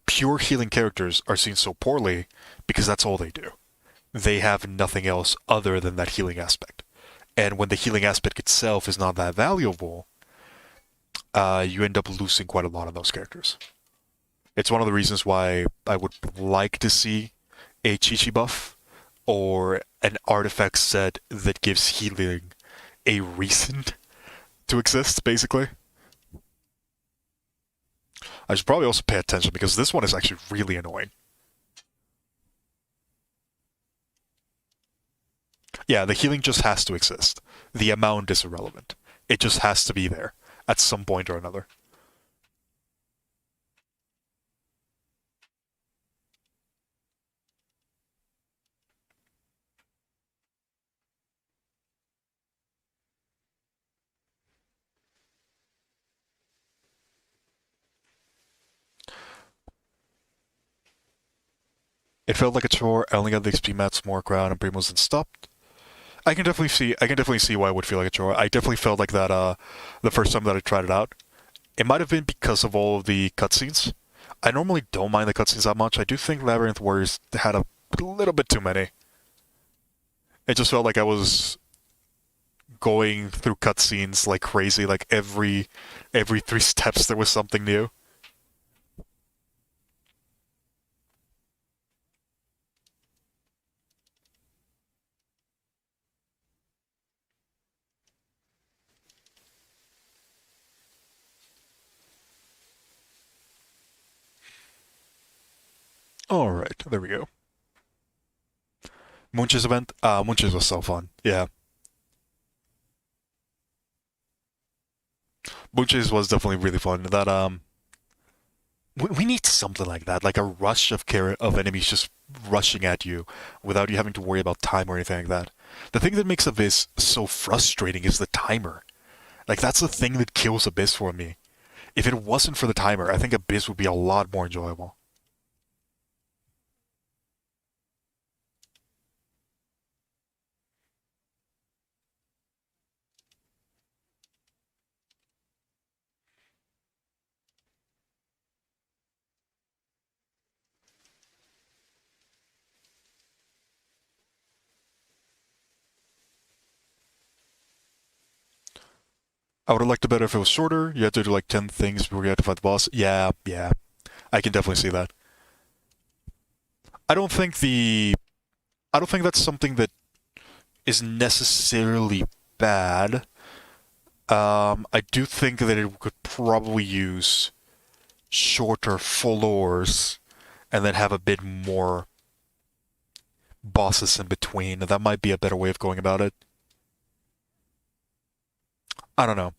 Pure healing characters are seen so poorly because that's all they do. They have nothing else other than that healing aspect. And when the healing aspect itself is not that valuable, you end up losing quite a lot of those characters. It's one of the reasons why I would like to see a Chi buff or an artifact set that gives healing a reason to exist, basically. I should probably also pay attention because this one is actually really annoying. Yeah, the healing just has to exist. The amount is irrelevant. It just has to be there at some point or another. It felt like a chore. I only got the XP mats, more crown, and Primos and stopped. I can definitely see why it would feel like a chore. I definitely felt like that the first time that I tried it out. It might have been because of all of the cutscenes. I normally don't mind the cutscenes that much. I do think Labyrinth Warriors had a little bit too many. It just felt like I was going through cutscenes like crazy. Like every 3 steps there was something new. All right, there we go. Munch's event. Munch's was so fun. Yeah, Munch's was definitely really fun. That we need something like that, like a rush of enemies just rushing at you without you having to worry about time or anything like that. The thing that makes Abyss so frustrating is the timer. Like that's the thing that kills Abyss for me. If it wasn't for the timer, I think Abyss would be a lot more enjoyable. I would have liked it better if it was shorter. You had to do like 10 things before you had to fight the boss. Yeah, yeah. I can definitely see that. I don't think the I don't think that's something that is necessarily bad. I do think that it could probably use shorter floors and then have a bit more bosses in between. That might be a better way of going about it. I don't know.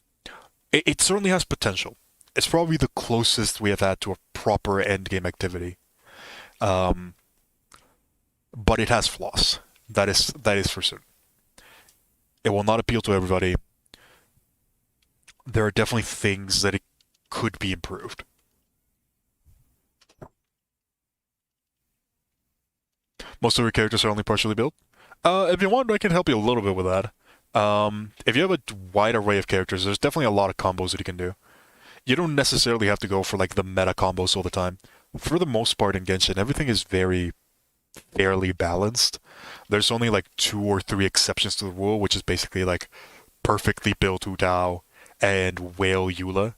It certainly has potential. It's probably the closest we have had to a proper endgame activity. Um, but it has flaws. That is for certain. It will not appeal to everybody. There are definitely things that it could be improved. Most of your characters are only partially built. If you want, I can help you a little bit with that. If you have a wide array of characters, there's definitely a lot of combos that you can do. You don't necessarily have to go for like the meta combos all the time. For the most part in Genshin, everything is very fairly balanced. There's only like two or three exceptions to the rule, which is basically like perfectly built Hu Tao and Whale Eula.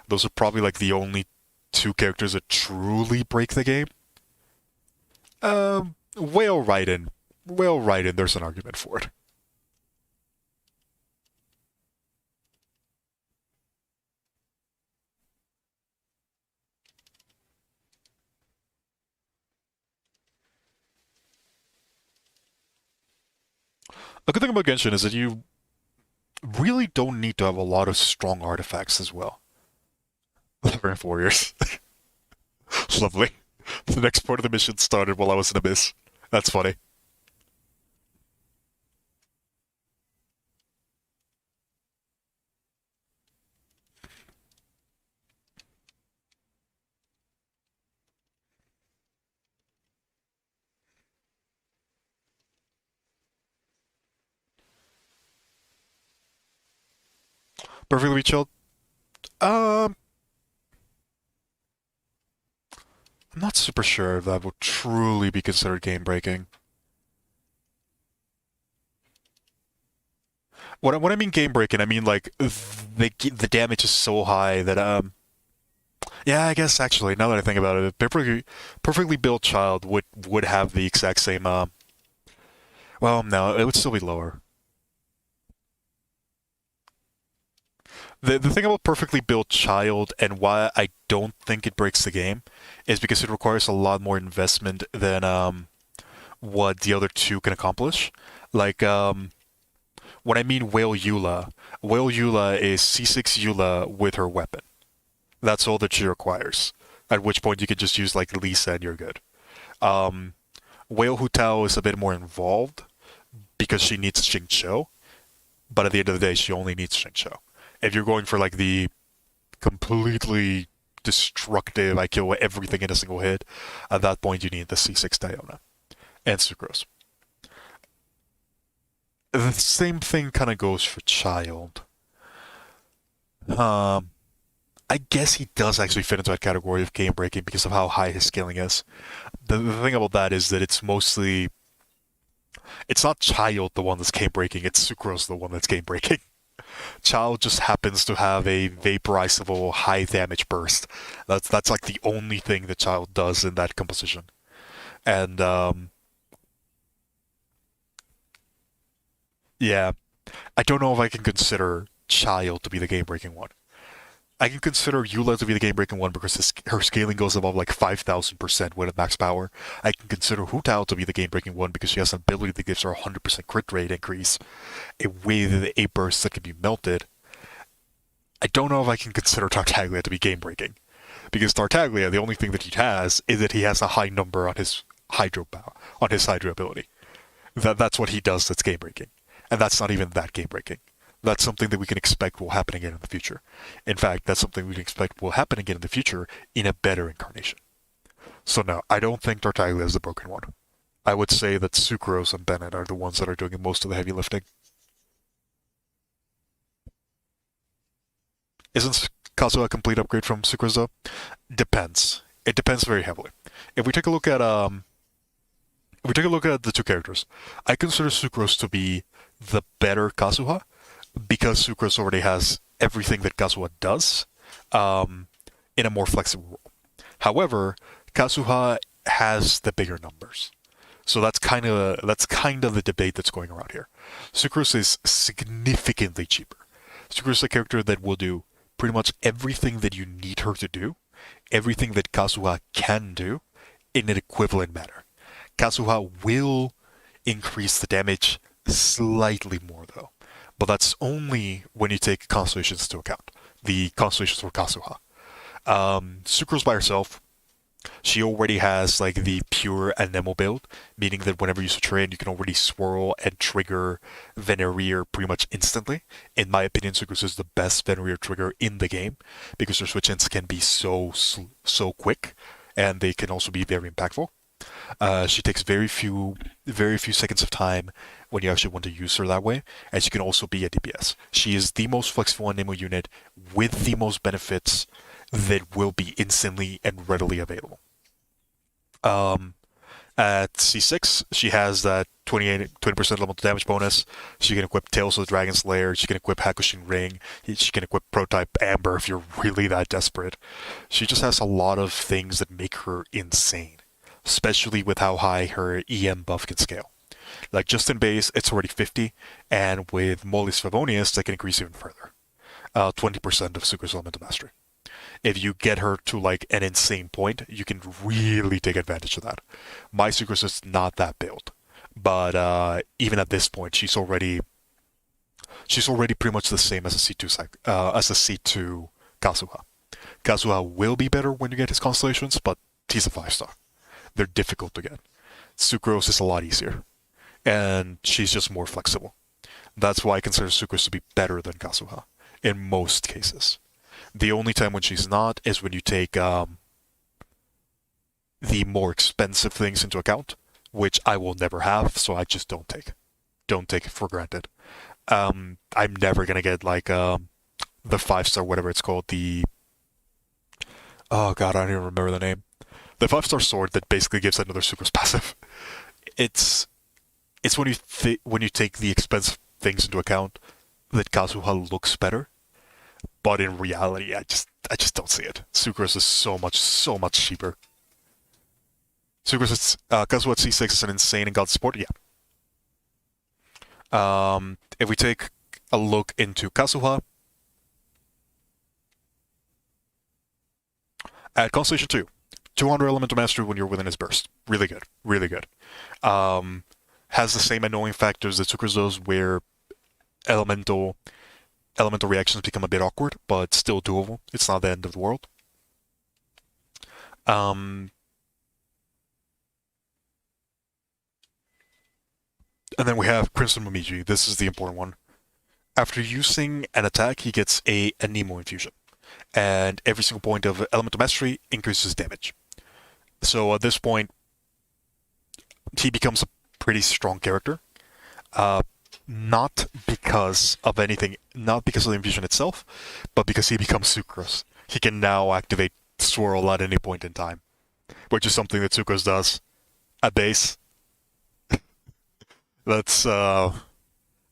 Those are probably like the only two characters that truly break the game. Whale Raiden. Whale Raiden, there's an argument for it. A good thing about Genshin is that you really don't need to have a lot of strong artifacts as well. Labyrinth Warriors. Lovely. The next part of the mission started while I was in Abyss. That's funny. Perfectly chilled. Um, I'm not super sure if that would truly be considered game breaking. When I mean game breaking, I mean like the damage is so high that yeah, I guess actually now that I think about it, a perfectly built child would have the exact same well no, it would still be lower. The thing about perfectly built child and why I don't think it breaks the game is because it requires a lot more investment than what the other two can accomplish. Like when I mean Whale Eula is C6 Eula with her weapon. That's all that she requires. At which point you could just use like Lisa and you're good. Um, Whale Hutao is a bit more involved because she needs Xingqiu, but at the end of the day, she only needs Xingqiu. If you're going for like the completely destructive, I kill everything in a single hit, at that point you need the C6 Diona and Sucrose. The same thing kind of goes for Child. Um, I guess he does actually fit into that category of game breaking because of how high his scaling is. The thing about that is that it's not Child the one that's game breaking, it's Sucrose the one that's game breaking. Child just happens to have a vaporizable high damage burst. That's like the only thing that Child does in that composition. And yeah, I don't know if I can consider Child to be the game breaking one. I can consider Eula to be the game breaking one because her scaling goes above like 5,000% when at max power. I can consider Hu Tao to be the game breaking one because she has an ability that gives her a 100% crit rate increase, with a burst that can be melted. I don't know if I can consider Tartaglia to be game breaking because Tartaglia, the only thing that he has is that he has a high number on his hydro power, on his hydro ability. That's what he does that's game breaking, and that's not even that game breaking. That's something that we can expect will happen again in the future. In fact, that's something we can expect will happen again in the future in a better incarnation. So no, I don't think Tartaglia is the broken one. I would say that Sucrose and Bennett are the ones that are doing most of the heavy lifting. Isn't Kazuha a complete upgrade from Sucrose though? Depends. It depends very heavily. If we take a look at if we take a look at the two characters, I consider Sucrose to be the better Kazuha because Sucrose already has everything that Kazuha does in a more flexible role. However, Kazuha has the bigger numbers. So that's kind of the debate that's going around here. Sucrose is significantly cheaper. Sucrose is a character that will do pretty much everything that you need her to do, everything that Kazuha can do, in an equivalent manner. Kazuha will increase the damage slightly more though, but that's only when you take constellations into account. The constellations for Kazuha. Sucrose by herself, she already has like the pure Anemo build, meaning that whenever you switch her in, you can already swirl and trigger Venereer pretty much instantly. In my opinion, Sucrose is the best Venereer trigger in the game because her switch-ins can be so quick, and they can also be very impactful. She takes very few seconds of time when you actually want to use her that way, and she can also be a DPS. She is the most flexible Anemo unit with the most benefits that will be instantly and readily available. At C6, she has that 20% elemental damage bonus. She can equip Tales of the Dragon Slayer. She can equip Hakushin Ring. She can equip Prototype Amber if you're really that desperate. She just has a lot of things that make her insane, especially with how high her EM buff can scale. Like just in base, it's already 50, and with Molly's Favonius, that can increase even further. 20% of Sucrose Elemental Mastery. If you get her to like an insane point, you can really take advantage of that. My Sucrose is not that build, but even at this point, she's already pretty much the same as a C2 Kazuha. Kazuha will be better when you get his constellations, but he's a 5-star. They're difficult to get. Sucrose is a lot easier, and she's just more flexible. That's why I consider Sucrose to be better than Kazuha in most cases. The only time when she's not is when you take the more expensive things into account, which I will never have, so I just don't take. Don't take it for granted. I'm never gonna get like the 5-star, whatever it's called, oh god, I don't even remember the name. The 5-star sword that basically gives another Sucrose passive. It's when you take the expensive things into account that Kazuha looks better. But in reality, I just don't see it. Sucrose is so much cheaper. Sucrose is Kazuha at C6 is an insane and god support, yeah. If we take a look into Kazuha, at Constellation 2, 200 Elemental Mastery when you're within his burst. Really good, really good. Has the same annoying factors that Sucrose does, where elemental reactions become a bit awkward, but still doable. It's not the end of the world. And then we have Crimson Momiji. This is the important one. After using an attack, he gets a Nemo infusion, and every single point of elemental mastery increases damage. So at this point, he becomes a pretty strong character. Not because of anything, not because of the infusion itself, but because he becomes Sucrose. He can now activate Swirl at any point in time, which is something that Sucrose does at base. That's the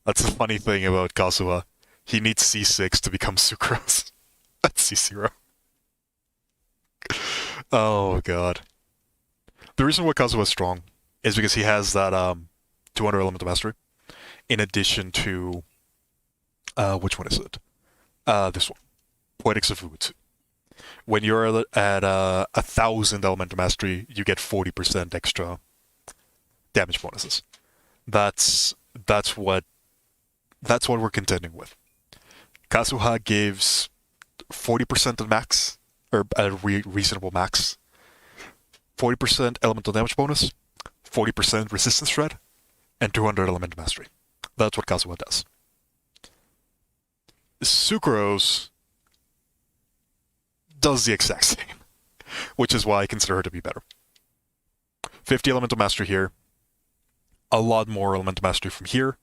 funny thing about Kazuha. He needs C6 to become Sucrose. That's C0. Oh god. The reason why Kazuha is strong is because he has that 200 Elemental Mastery. In addition to, which one is it? This one, Poetics of Ubutu. When you're at 1,000 Elemental Mastery, you get 40% extra damage bonuses. That's what we're contending with. Kazuha gives 40% at max, or at a reasonable max. 40% elemental damage bonus, 40% resistance shred, and 200 elemental mastery. That's what Kazuha does. Sucrose does the exact same, which is why I consider her to be better. 50 elemental mastery here, a lot more elemental mastery from here.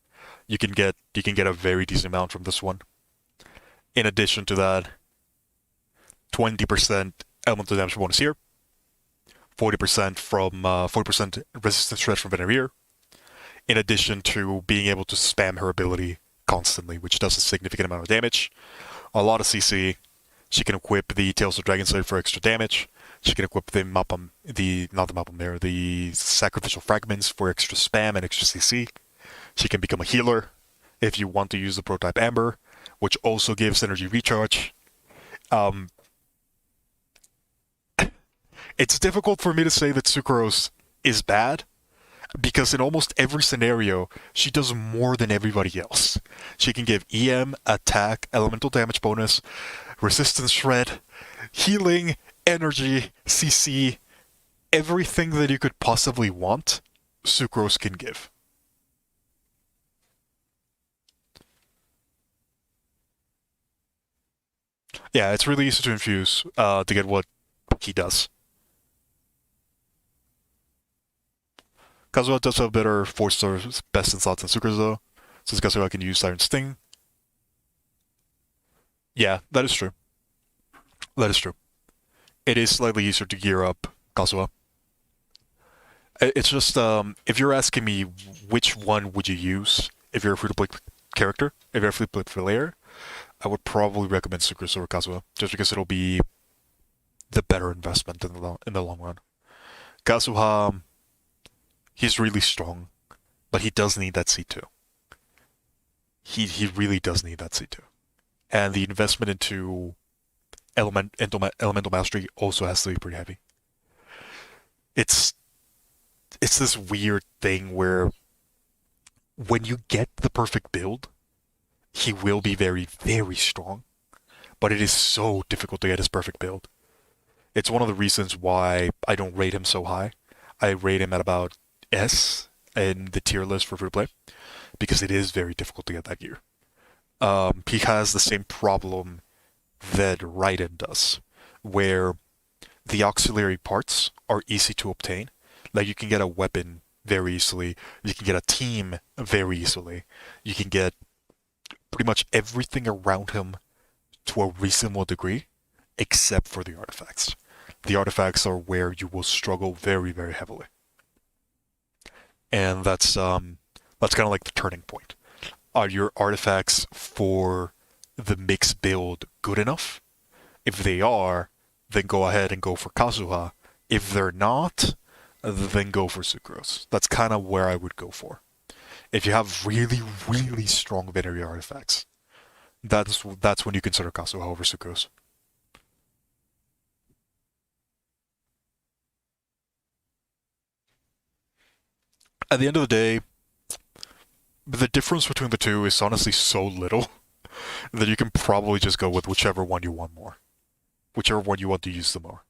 You can get a very decent amount from this one. In addition to that, 20% elemental damage bonus here, 40% from 40% resistance shred from Venereer, in addition to being able to spam her ability constantly, which does a significant amount of damage. A lot of CC. She can equip the Tales of Dragon Slayer for extra damage. She can equip the Mapam, the not the Mapam there, the Sacrificial Fragments for extra spam and extra CC. She can become a healer if you want to use the Prototype Amber, which also gives energy recharge. Um, it's difficult for me to say that Sucrose is bad, because in almost every scenario, she does more than everybody else. She can give EM, attack, elemental damage bonus, resistance shred, healing, energy, CC, everything that you could possibly want, Sucrose can give. Yeah, it's really easy to infuse to get what he does. Kazuha does have better 4-star best in slots than Sucrose though, since Kazuha can use Siren Sting. Yeah, that is true. That is true. It is slightly easier to gear up Kazuha. It's just if you're asking me which one would you use if you're a free-to-play character, if you're a free-to-play player, I would probably recommend Sucrose over Kazuha, just because it'll be the better investment in the long run. Kazuha, he's really strong, but he does need that C2. He really does need that C2. And the investment into elemental mastery also has to be pretty heavy. It's this weird thing where when you get the perfect build, he will be very, very strong. But it is so difficult to get his perfect build. It's one of the reasons why I don't rate him so high. I rate him at about S in the tier list for free play, because it is very difficult to get that gear. He has the same problem that Raiden does, where the auxiliary parts are easy to obtain. Like you can get a weapon very easily, you can get a team very easily, you can get pretty much everything around him to a reasonable degree, except for the artifacts. The artifacts are where you will struggle very, very heavily. And that's kind of like the turning point. Are your artifacts for the mixed build good enough? If they are, then go ahead and go for Kazuha. If they're not, then go for Sucrose. That's kind of where I would go for. If you have really, really strong Venery artifacts, that's when you consider Kazuha over Sucrose. At the end of the day, the difference between the two is honestly so little that you can probably just go with whichever one you want more. Whichever one you want to use the more.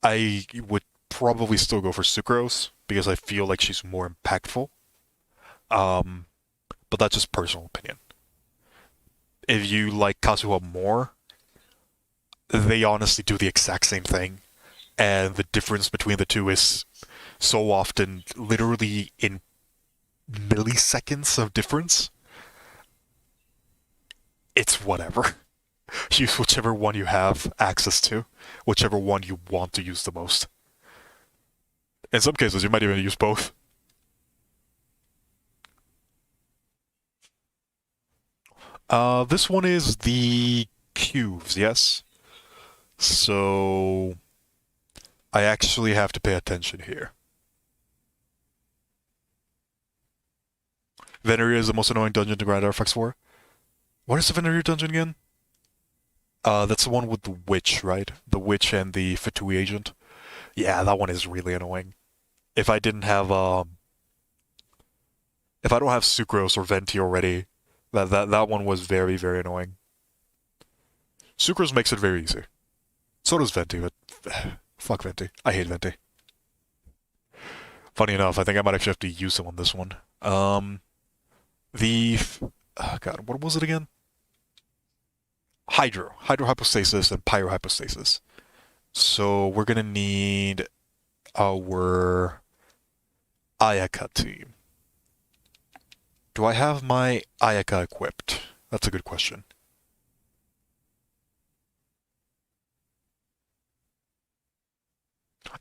I would probably still go for Sucrose, because I feel like she's more impactful. But that's just personal opinion. If you like Kazuha more, they honestly do the exact same thing, and the difference between the two is so often literally in milliseconds of difference. It's whatever. Use whichever one you have access to, whichever one you want to use the most. In some cases, you might even use both. This one is the cuves, yes? So I actually have to pay attention here. Veneria is the most annoying dungeon to grind artifacts for. What is the Veneria dungeon again? That's the one with the witch, right? The witch and the Fatui agent. Yeah, that one is really annoying. If I didn't have if I don't have Sucrose or Venti already, that one was very, very annoying. Sucrose makes it very easy. So does Venti, but fuck Venti. I hate Venti. Funny enough, I think I might actually have to use him on this one. The God, what was it again? Hydrohypostasis and pyrohypostasis. So we're gonna need our Ayaka team. Do I have my Ayaka equipped? That's a good question.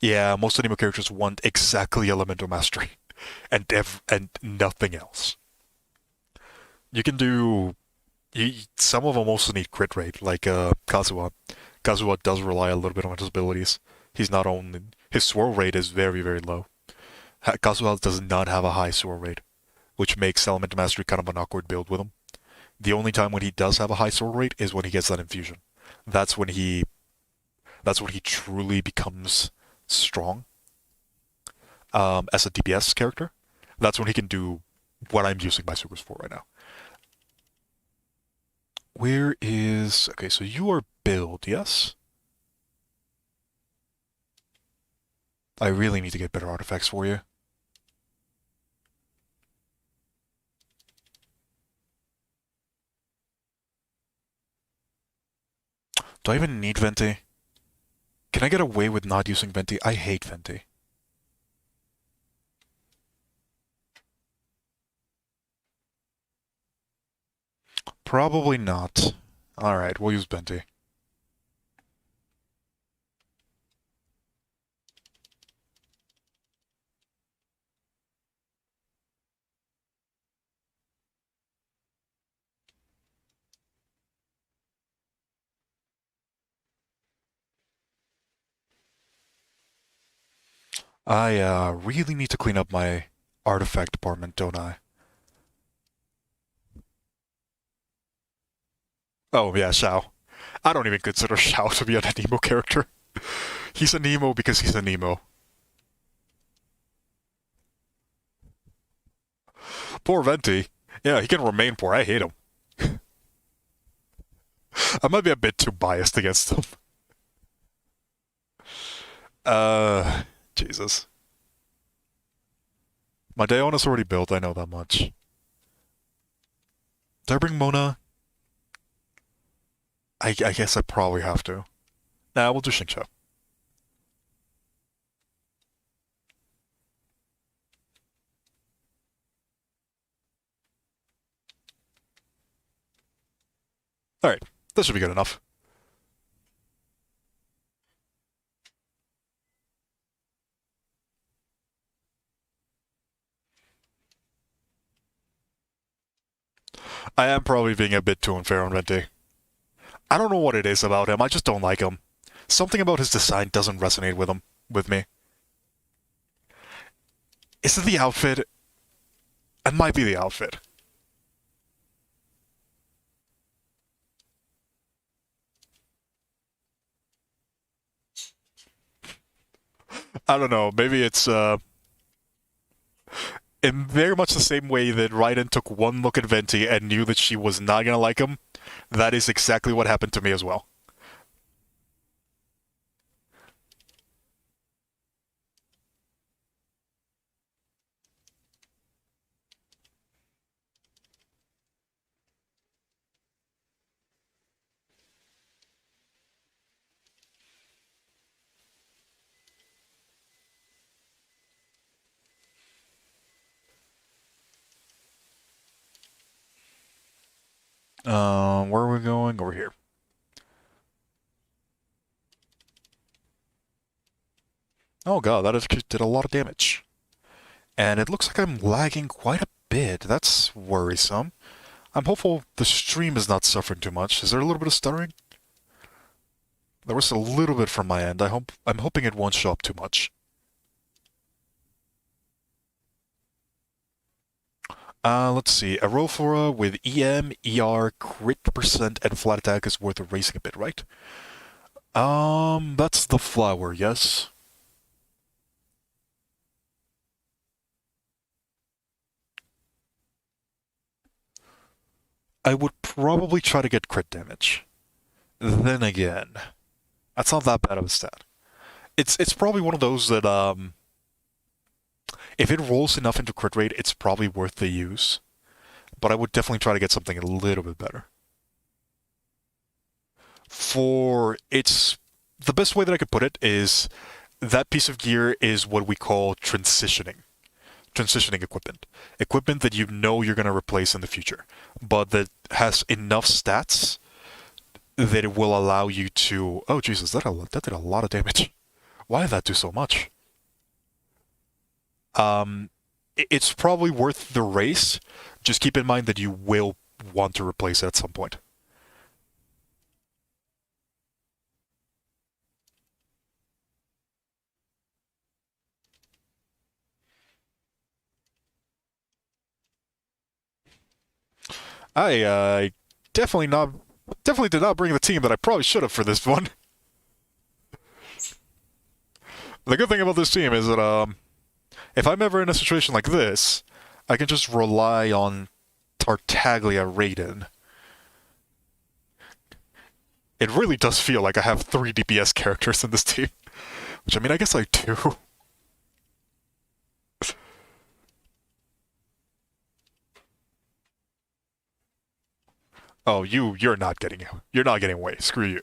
Yeah, most anime characters want exactly elemental mastery, and nothing else. You can do some of them also need crit rate, like Kazuha. Kazuha does rely a little bit on his abilities. He's not only his swirl rate is very very low. Kazuha does not have a high swirl rate, which makes Element Mastery kind of an awkward build with him. The only time when he does have a high swirl rate is when he gets that infusion. That's when he that's when he truly becomes strong as a DPS character. That's when he can do what I'm using my supers for right now. Where is... Okay, so you are build, yes? I really need to get better artifacts for you. Do I even need Venti? Can I get away with not using Venti? I hate Venti. Probably not. Alright, we'll use Venti. I really need to clean up my artifact department, don't I? Oh, yeah, Xiao. I don't even consider Xiao to be an Anemo character. He's a Nemo because he's a Nemo. Poor Venti. Yeah, he can remain poor. I hate him. I might be a bit too biased against him. Uh, Jesus. My Daeona's already built, I know that much. Did I bring Mona? I guess I probably have to. Nah, we'll do Xingqiu. Alright, this should be good enough. I am probably being a bit too unfair on Venti. I don't know what it is about him, I just don't like him. Something about his design doesn't resonate with me. Is it the outfit? It might be the outfit. I don't know, maybe it's in very much the same way that Raiden took one look at Venti and knew that she was not gonna like him. That is exactly what happened to me as well. Where are we going? Over here. Oh god, that actually did a lot of damage. And it looks like I'm lagging quite a bit. That's worrisome. I'm hopeful the stream is not suffering too much. Is there a little bit of stuttering? There was a little bit from my end. I'm hoping it won't show up too much. Let's see. A Rofora with EM, ER, crit percent, and flat attack is worth erasing a bit, right? That's the flower, yes? I would probably try to get crit damage. Then again, that's not that bad of a stat. It's probably one of those that if it rolls enough into crit rate, it's probably worth the use. But I would definitely try to get something a little bit better. For it's the best way that I could put it is that piece of gear is what we call transitioning equipment. Equipment that you know you're going to replace in the future, but that has enough stats that it will allow you to... Oh, Jesus, that did a lot of damage. Why did that do so much? It's probably worth the race. Just keep in mind that you will want to replace it at some point. I definitely not definitely did not bring the team that I probably should have for this one. The good thing about this team is that if I'm ever in a situation like this, I can just rely on Tartaglia Raiden. It really does feel like I have 3 DPS characters in this team. Which, I mean, I guess I do. Oh, you're not getting it. You're not getting away. Screw you.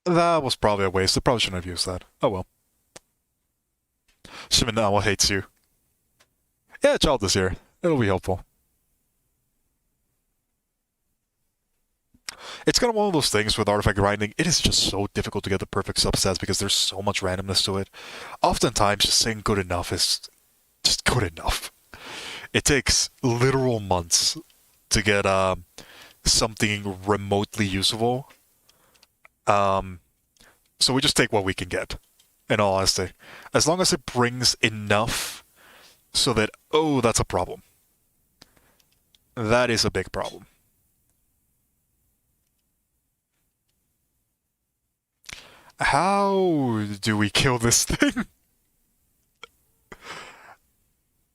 That was probably a waste. I probably shouldn't have used that. Oh well. Shiminawa hates you. Yeah, child is here. It'll be helpful. It's kind of one of those things with artifact grinding. It is just so difficult to get the perfect substats because there's so much randomness to it. Oftentimes, just saying good enough is just good enough. It takes literal months to get something remotely usable. Um, so we just take what we can get. In all honesty, as long as it brings enough so that that's a problem. That is a big problem. How do we kill this thing?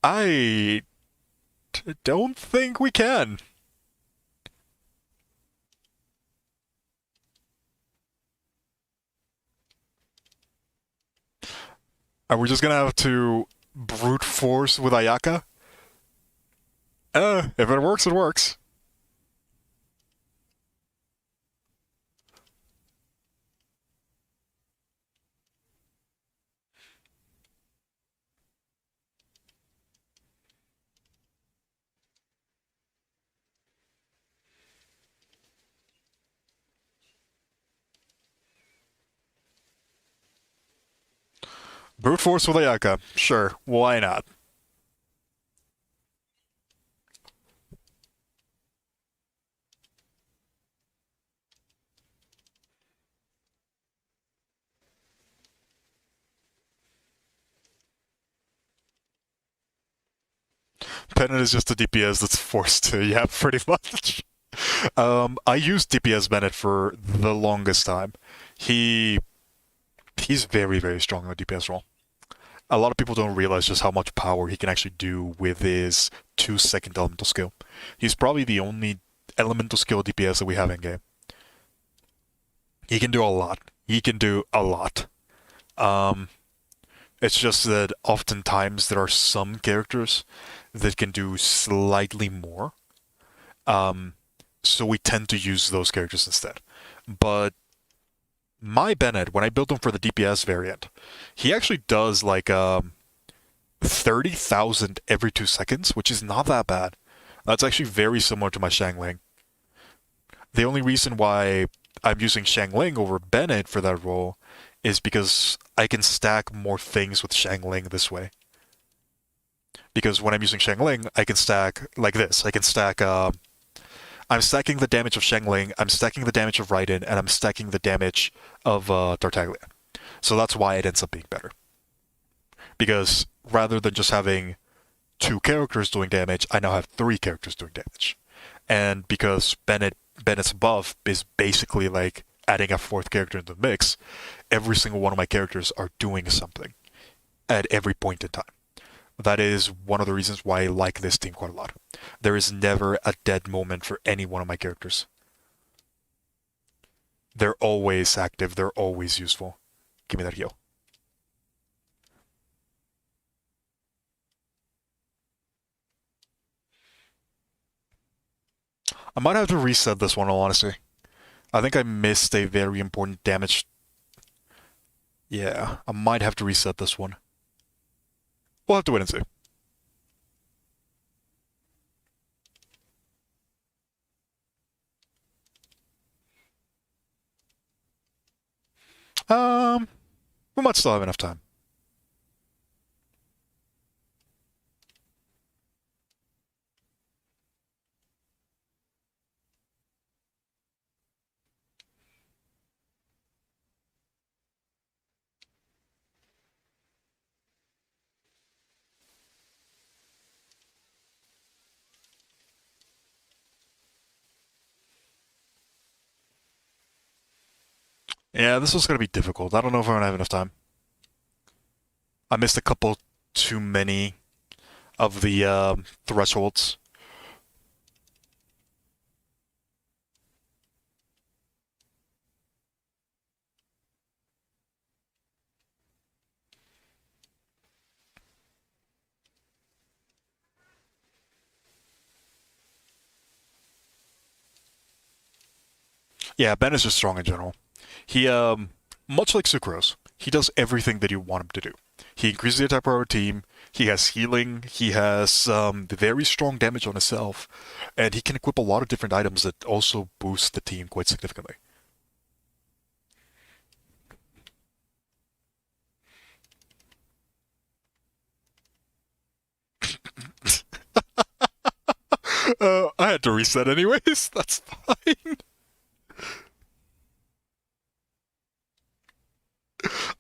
I don't think we can. Are we just gonna have to brute force with Ayaka? If it works, it works. Brute force with Ayaka. Sure, why not? Bennett is just a DPS that's forced to, yeah, pretty much. I used DPS Bennett for the longest time. He he's very, very strong in the DPS role. A lot of people don't realize just how much power he can actually do with his 2-second elemental skill. He's probably the only elemental skill DPS that we have in game. He can do a lot. He can do a lot. Um, it's just that oftentimes there are some characters that can do slightly more. Um, so we tend to use those characters instead. But my Bennett, when I built him for the DPS variant, he actually does like 30,000 every 2 seconds, which is not that bad. That's actually very similar to my Shangling. The only reason why I'm using Shangling over Bennett for that role is because I can stack more things with Shangling this way. Because when I'm using Shangling, I can stack like this. I can stack. I'm stacking the damage of Shangling, I'm stacking the damage of Raiden, and I'm stacking the damage of Tartaglia. So that's why it ends up being better. Because rather than just having 2 characters doing damage, I now have 3 characters doing damage. And because Bennett's buff is basically like adding a 4th character into the mix, every single one of my characters are doing something at every point in time. That is one of the reasons why I like this team quite a lot. There is never a dead moment for any one of my characters. They're always active, they're always useful. Give me that heal. I might have to reset this one, in all honesty. I think I missed a very important damage. Yeah, I might have to reset this one. We'll have to wait and see. We might still have enough time. Yeah, this was gonna be difficult. I don't know if I'm gonna have enough time. I missed a couple too many of the thresholds. Yeah, Ben is just strong in general. He, much like Sucrose, he does everything that you want him to do. He increases the attack power of the team, he has healing, he has very strong damage on himself, and he can equip a lot of different items that also boost the team quite significantly. I had to reset anyways, that's fine.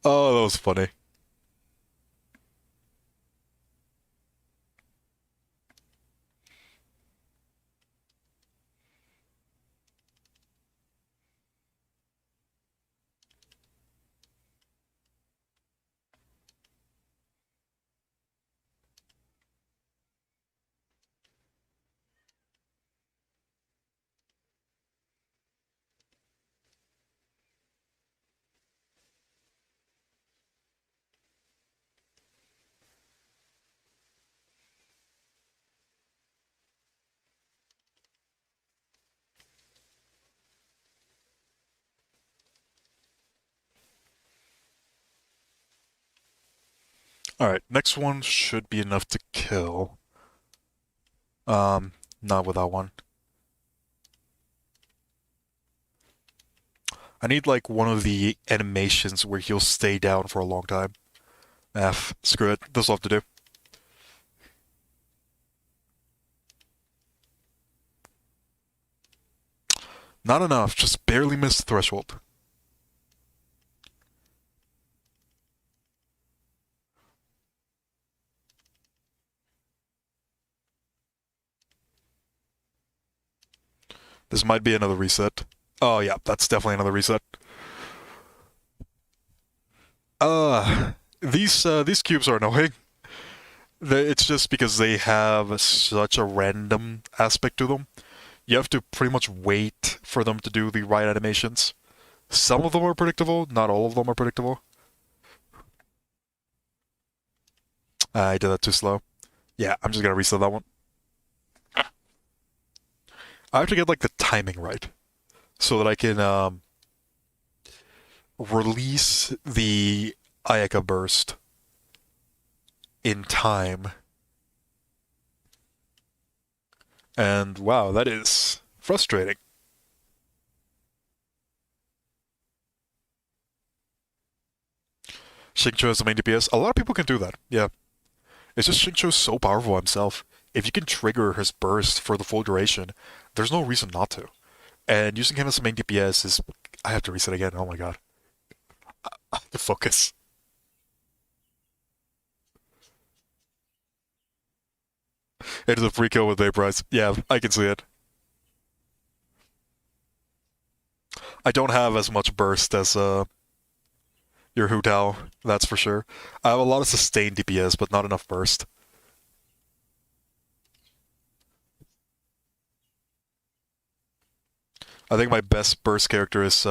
Oh, that was funny. Alright, next one should be enough to kill. Not with that one. I need like one of the animations where he'll stay down for a long time. Screw it. This will have to do. Not enough, just barely missed the threshold. This might be another reset. Oh yeah, that's definitely another reset. Uh these cubes are annoying. It's just because they have such a random aspect to them. You have to pretty much wait for them to do the right animations. Some of them are predictable, not all of them are predictable. I did that too slow. Yeah, I'm just gonna reset that one. I have to get like the timing right so that I can release the Ayaka burst in time. And wow, that is frustrating. Xingqiu as the main DPS. A lot of people can do that. Yeah. It's just Xingqiu's so powerful himself. If you can trigger his burst for the full duration, there's no reason not to. And using him as the main DPS is. I have to reset again. Oh my god. The focus. It is a free kill with Vaporize. Yeah, I can see it. I don't have as much burst as your Hu Tao, that's for sure. I have a lot of sustained DPS, but not enough burst. I think my best burst character is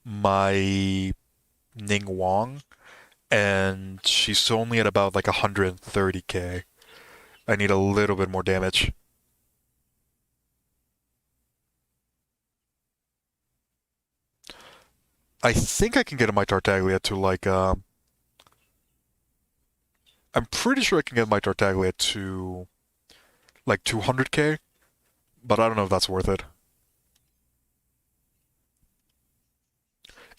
my Ning Wong, and she's only at about like 130k. I need a little bit more damage. I think I can get my Tartaglia to like I'm pretty sure I can get my Tartaglia to like 200k, but I don't know if that's worth it.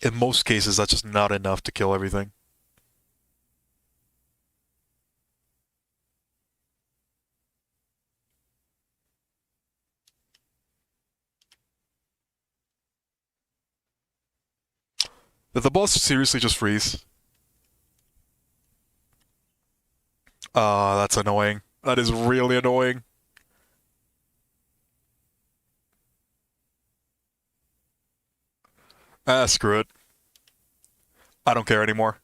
In most cases, that's just not enough to kill everything. Did the boss seriously just freeze? That's annoying. That is really annoying. Ah, screw it. I don't care anymore.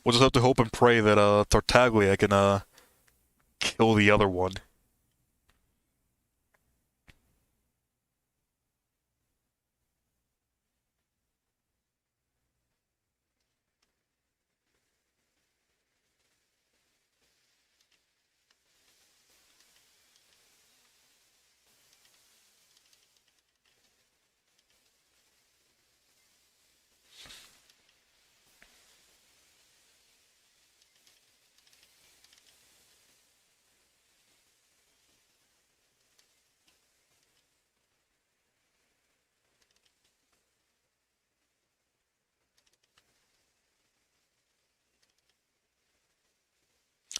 We'll just have to hope and pray that Tartaglia can kill the other one.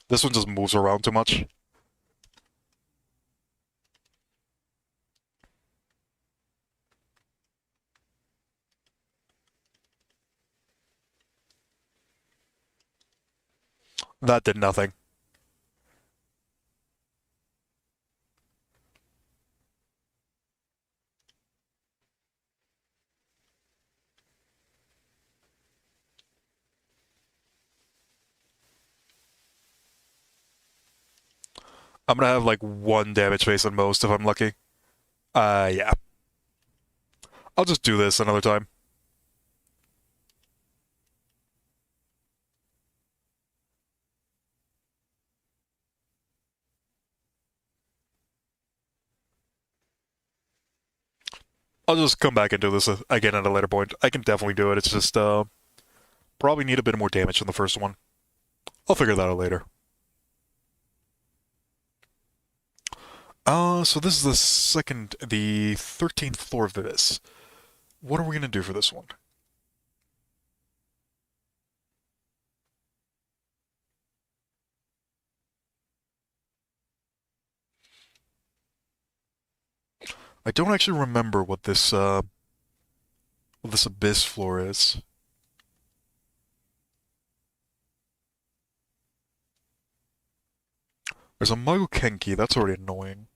This one just moves around too much. That did nothing. I'm gonna have like one damage face at most if I'm lucky. Yeah. I'll just do this another time. I'll just come back and do this again at a later point. I can definitely do it. It's just probably need a bit more damage than the first one. I'll figure that out later. So this is the 13th floor of this. What are we gonna do for this one? I don't actually remember what this abyss floor is. There's a Magukenki, that's already annoying.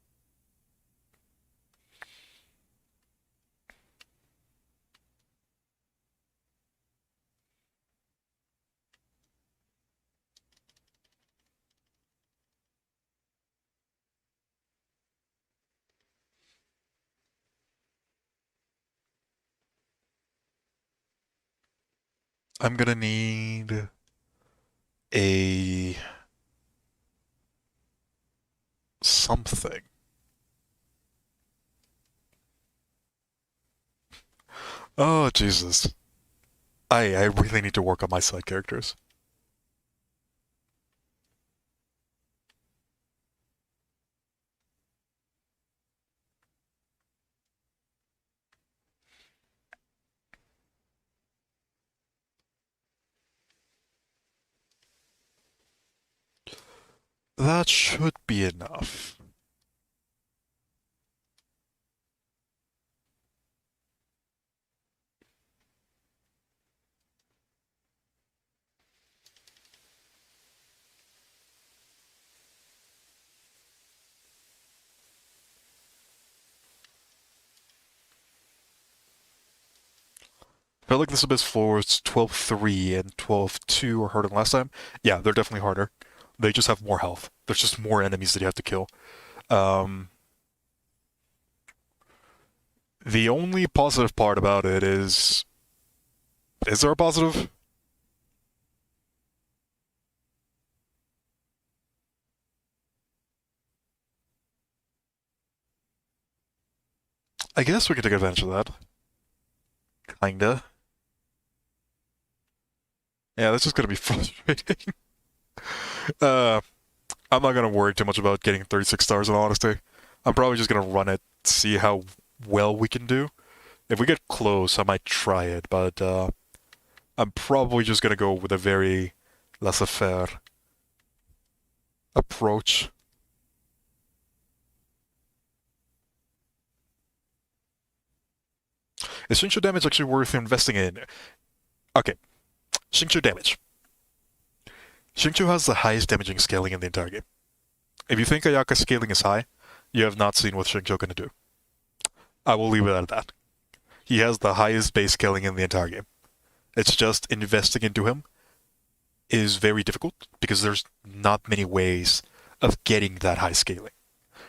I'm gonna need a something. Oh, Jesus. I really need to work on my side characters. That should be enough. I feel like this abyss floors 12-3 and 12-2 are harder than last time. Yeah, they're definitely harder. They just have more health. There's just more enemies that you have to kill. Um, the only positive part about it is there a positive? I guess we could take advantage of that. Kinda. Yeah, that's just gonna be frustrating. uh, I'm not gonna worry too much about getting 36 stars in all honesty. I'm probably just gonna run it, see how well we can do. If we get close, I might try it, but I'm probably just gonna go with a very laissez-faire approach. Is Xingqiu damage actually worth investing in? Okay, Xingqiu damage. Xingqiu has the highest damaging scaling in the entire game. If you think Ayaka's scaling is high, you have not seen what Xingqiu can do. I will leave it at that. He has the highest base scaling in the entire game. It's just investing into him is very difficult because there's not many ways of getting that high scaling.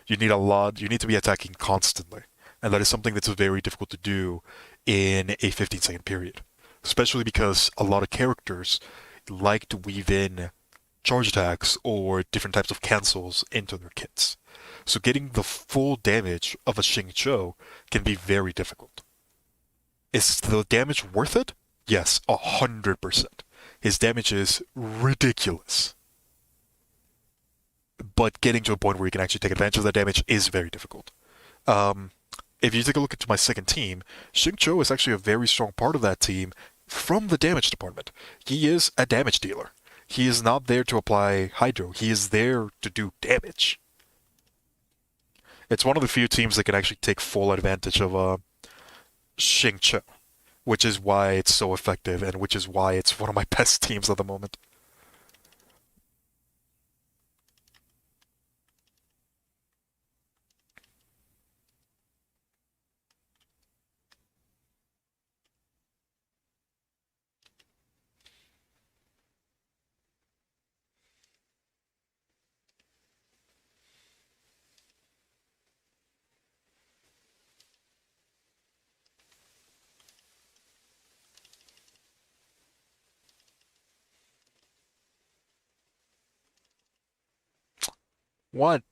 You need a lot, you need to be attacking constantly. And that is something that's very difficult to do in a 15-second period. Especially because a lot of characters like to weave in charge attacks or different types of cancels into their kits. So getting the full damage of a Xingqiu can be very difficult. Is the damage worth it? Yes, 100%. His damage is ridiculous. But getting to a point where you can actually take advantage of that damage is very difficult. Um, if you take a look into my second team, Xingqiu is actually a very strong part of that team from the damage department. He is a damage dealer. He is not there to apply Hydro. He is there to do damage. It's one of the few teams that can actually take full advantage of Xingqiu, which is why it's so effective and which is why it's one of my best teams at the moment. What?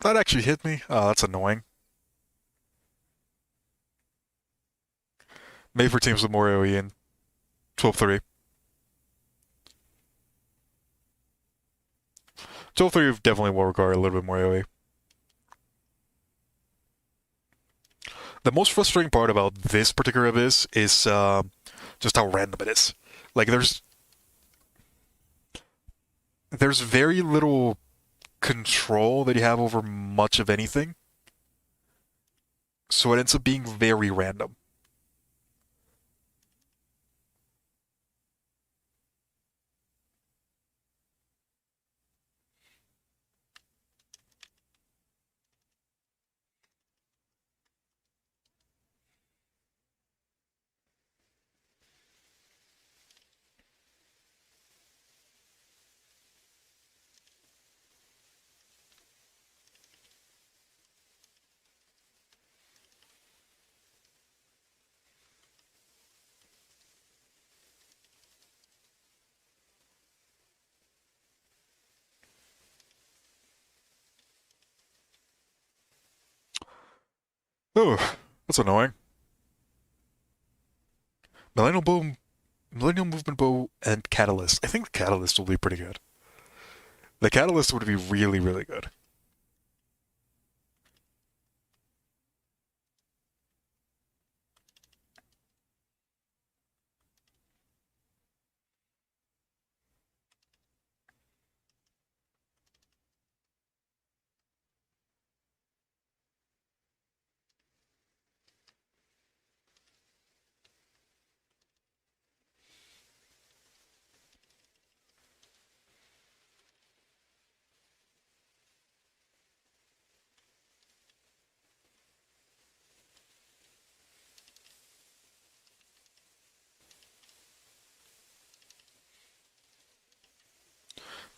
That actually hit me? Oh, that's annoying. Made for teams with more AoE and 12-3. 12-3 definitely will require a little bit more AoE. The most frustrating part about this particular abyss is just how random it is. Like there's very little control that you have over much of anything, so it ends up being very random. Oh, that's annoying. Millennial Bow, Millennial Movement Bow, and Catalyst. I think the Catalyst will be pretty good. The Catalyst would be really, really good.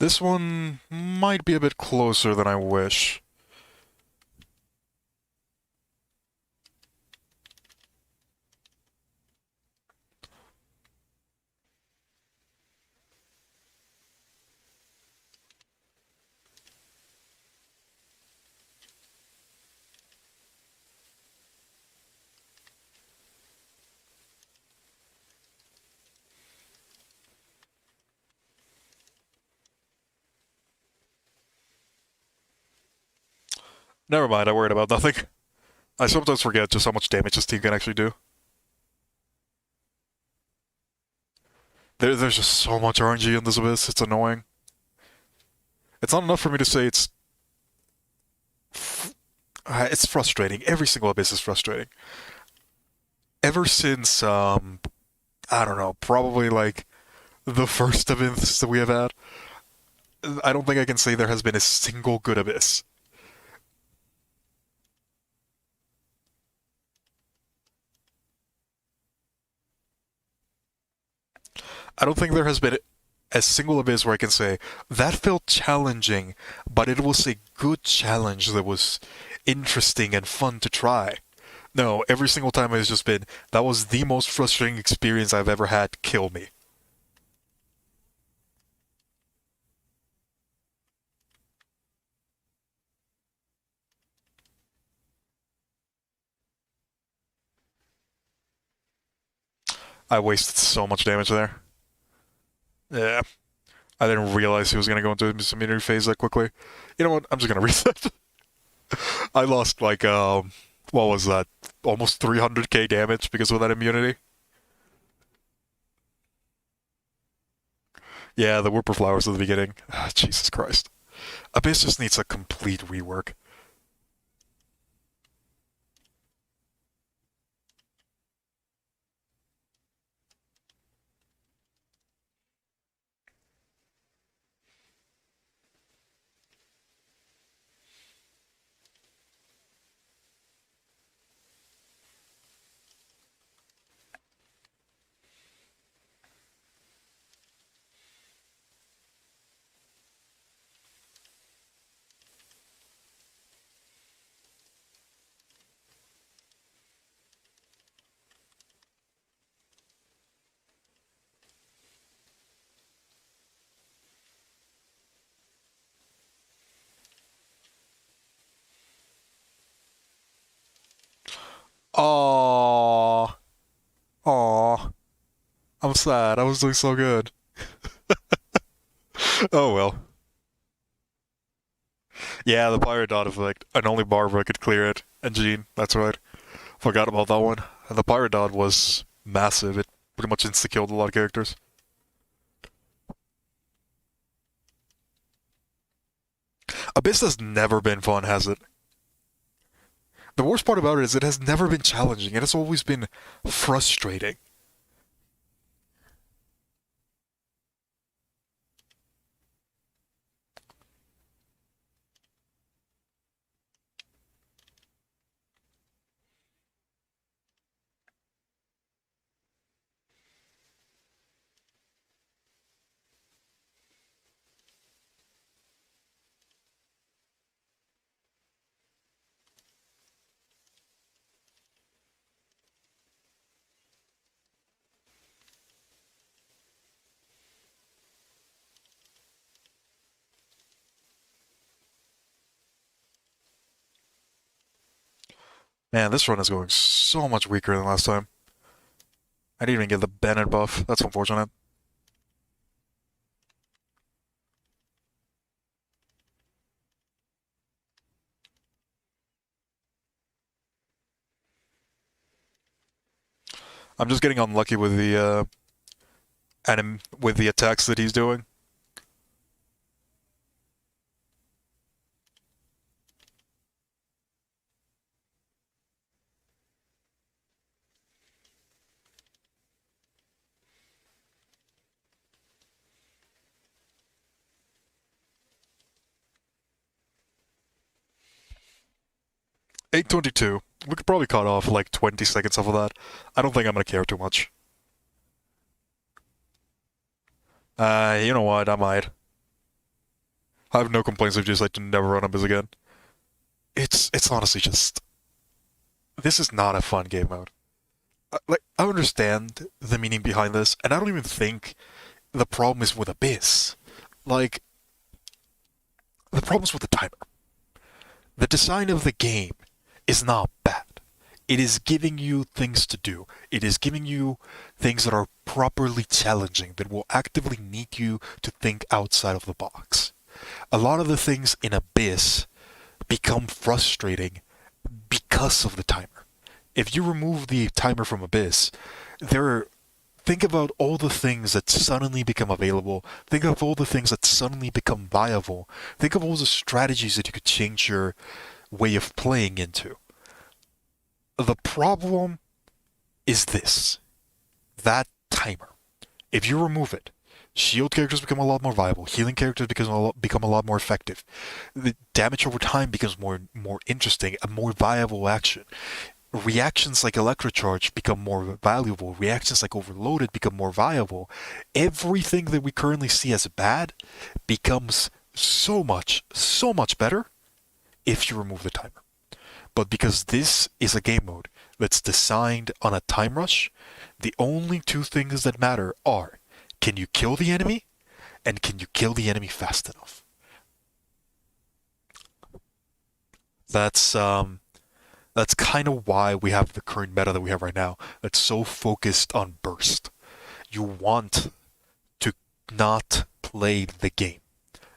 This one might be a bit closer than I wish. Never mind, I worried about nothing. I sometimes forget just how much damage this team can actually do. There's just so much RNG in this abyss, it's annoying. It's not enough for me to say it's frustrating. Every single abyss is frustrating. Ever since, I don't know, probably like the first abyss that we have had, I don't think I can say there has been a single good abyss. I don't think there has been a single abyss where I can say that felt challenging, but it was a good challenge that was interesting and fun to try. No, every single time it's just been that was the most frustrating experience I've ever had. Kill me. I wasted so much damage there. Yeah, I didn't realize he was gonna go into his immunity phase that quickly. You know what? I'm just gonna reset. I lost like what was that? Almost 300k damage because of that immunity. Yeah, the Whooper Flowers at the beginning. Ah, Jesus Christ. Abyss just needs a complete rework. Aww. Aww. I'm sad. I was doing so good. Oh well. Yeah, the Pirate Dot effect. And only Barbara could clear it. And Jean, that's right. Forgot about that one. And the Pirate Dot was massive. It pretty much insta-killed a lot of characters. Abyss has never been fun, has it? The worst part about it is it has never been challenging. It has always been frustrating. Man, this run is going so much weaker than last time. I didn't even get the Bennett buff. That's unfortunate. I'm just getting unlucky with the with the attacks that he's doing. 822. We could probably cut off like 20 seconds off of that. I don't think I'm gonna care too much. You know what? I might. I have no complaints if you decide to never run Abyss again. It's honestly just this is not a fun game mode. Like I understand the meaning behind this, and I don't even think the problem is with Abyss. Like the problem is with the timer. The design of the game is not bad. It is giving you things to do. It is giving you things that are properly challenging, that will actively need you to think outside of the box. A lot of the things in Abyss become frustrating because of the timer. If you remove the timer from Abyss, there are think about all the things that suddenly become available. Think of all the things that suddenly become viable. Think of all the strategies that you could change your way of playing into. The problem is this that timer. If you remove it, shield characters become a lot more viable. Healing characters become a lot more effective. The damage over time becomes more interesting, a more viable action. Reactions like Electrocharge become more valuable. Reactions like Overloaded become more viable. Everything that we currently see as bad becomes so much better if you remove the timer. But because this is a game mode that's designed on a time rush, the only two things that matter are can you kill the enemy and can you kill the enemy fast enough? That's that's kind of why we have the current meta that we have right now that's so focused on burst. You want to not play the game.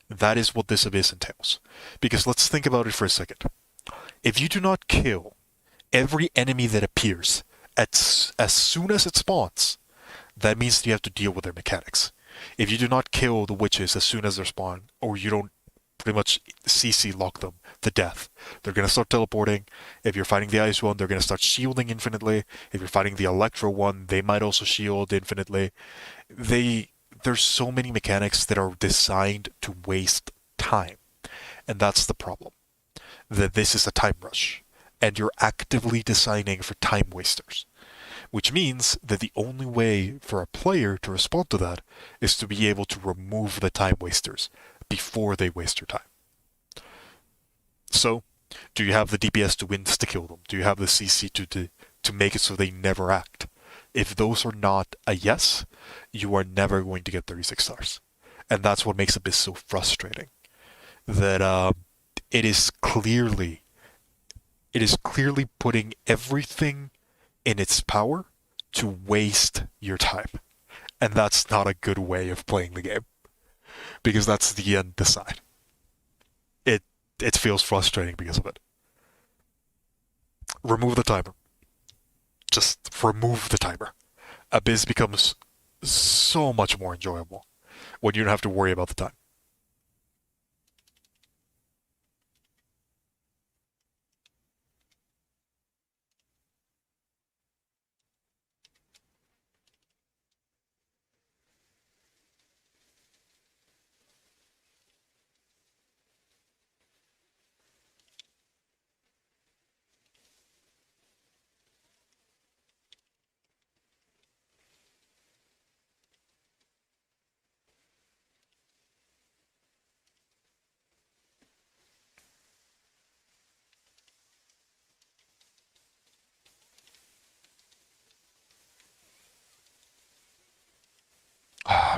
That is what this abyss entails. Because let's think about it for a second. If you do not kill every enemy that appears as soon as it spawns, that means you have to deal with their mechanics. If you do not kill the witches as soon as they spawn, or you don't pretty much CC lock them to death, they're going to start teleporting. If you're fighting the ice one, they're going to start shielding infinitely. If you're fighting the electro one, they might also shield infinitely. There's so many mechanics that are designed to waste time. And that's the problem. That this is a time rush. And you're actively designing for time wasters. Which means that the only way for a player to respond to that is to be able to remove the time wasters before they waste your time. So, do you have the DPS to insta kill them? Do you have the CC to make it so they never act? If those are not a yes, you are never going to get 36 stars. And that's what makes Abyss so frustrating. That it is clearly putting everything in its power to waste your time. And that's not a good way of playing the game. Because that's the end decide. It feels frustrating because of it. Remove the timer. Just remove the timer. Abyss becomes so much more enjoyable when you don't have to worry about the time.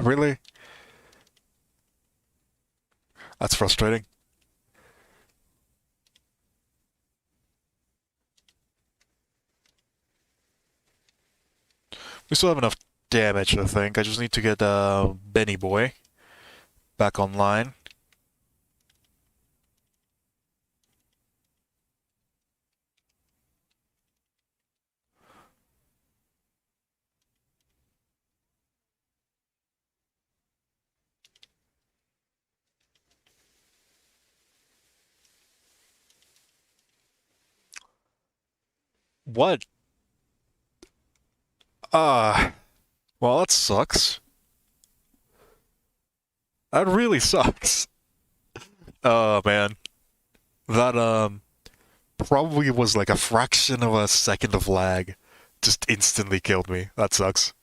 Really? That's frustrating. We still have enough damage, I think. I just need to get Benny Boy back online. What? Uh, well, that sucks. That really sucks. Oh, man. That, probably was like a fraction of a second of lag. Just instantly killed me. That sucks.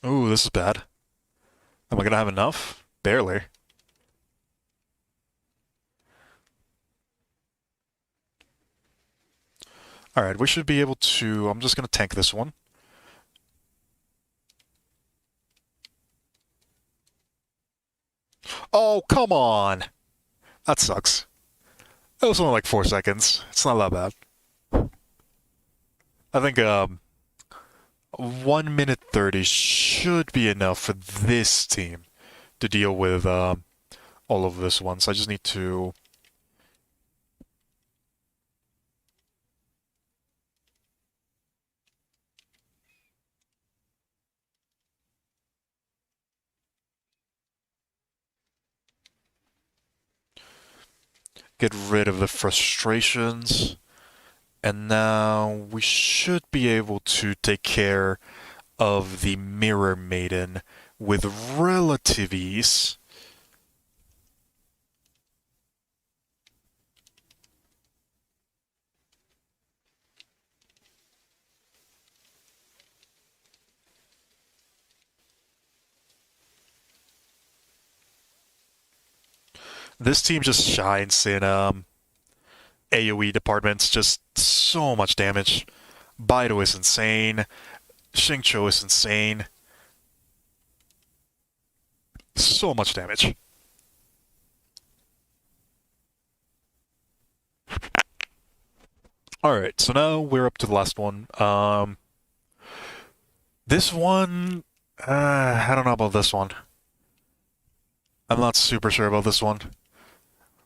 Ooh, this is bad. Am I gonna have enough? Barely. Alright, we should be able to... I'm just gonna tank this one. Oh, come on! That sucks. That was only like 4 seconds. It's not that bad. I think 1 minute 30 should be enough for this team to deal with all of this one. So I just need to... get rid of the frustrations. And now we should be able to take care of the Mirror Maiden with relative ease. This team just shines in AoE departments, just so much damage. Baido is insane. Xingqiu is insane. So much damage. Alright, so now we're up to the last one. This one... I don't know about this one. I'm not super sure about this one.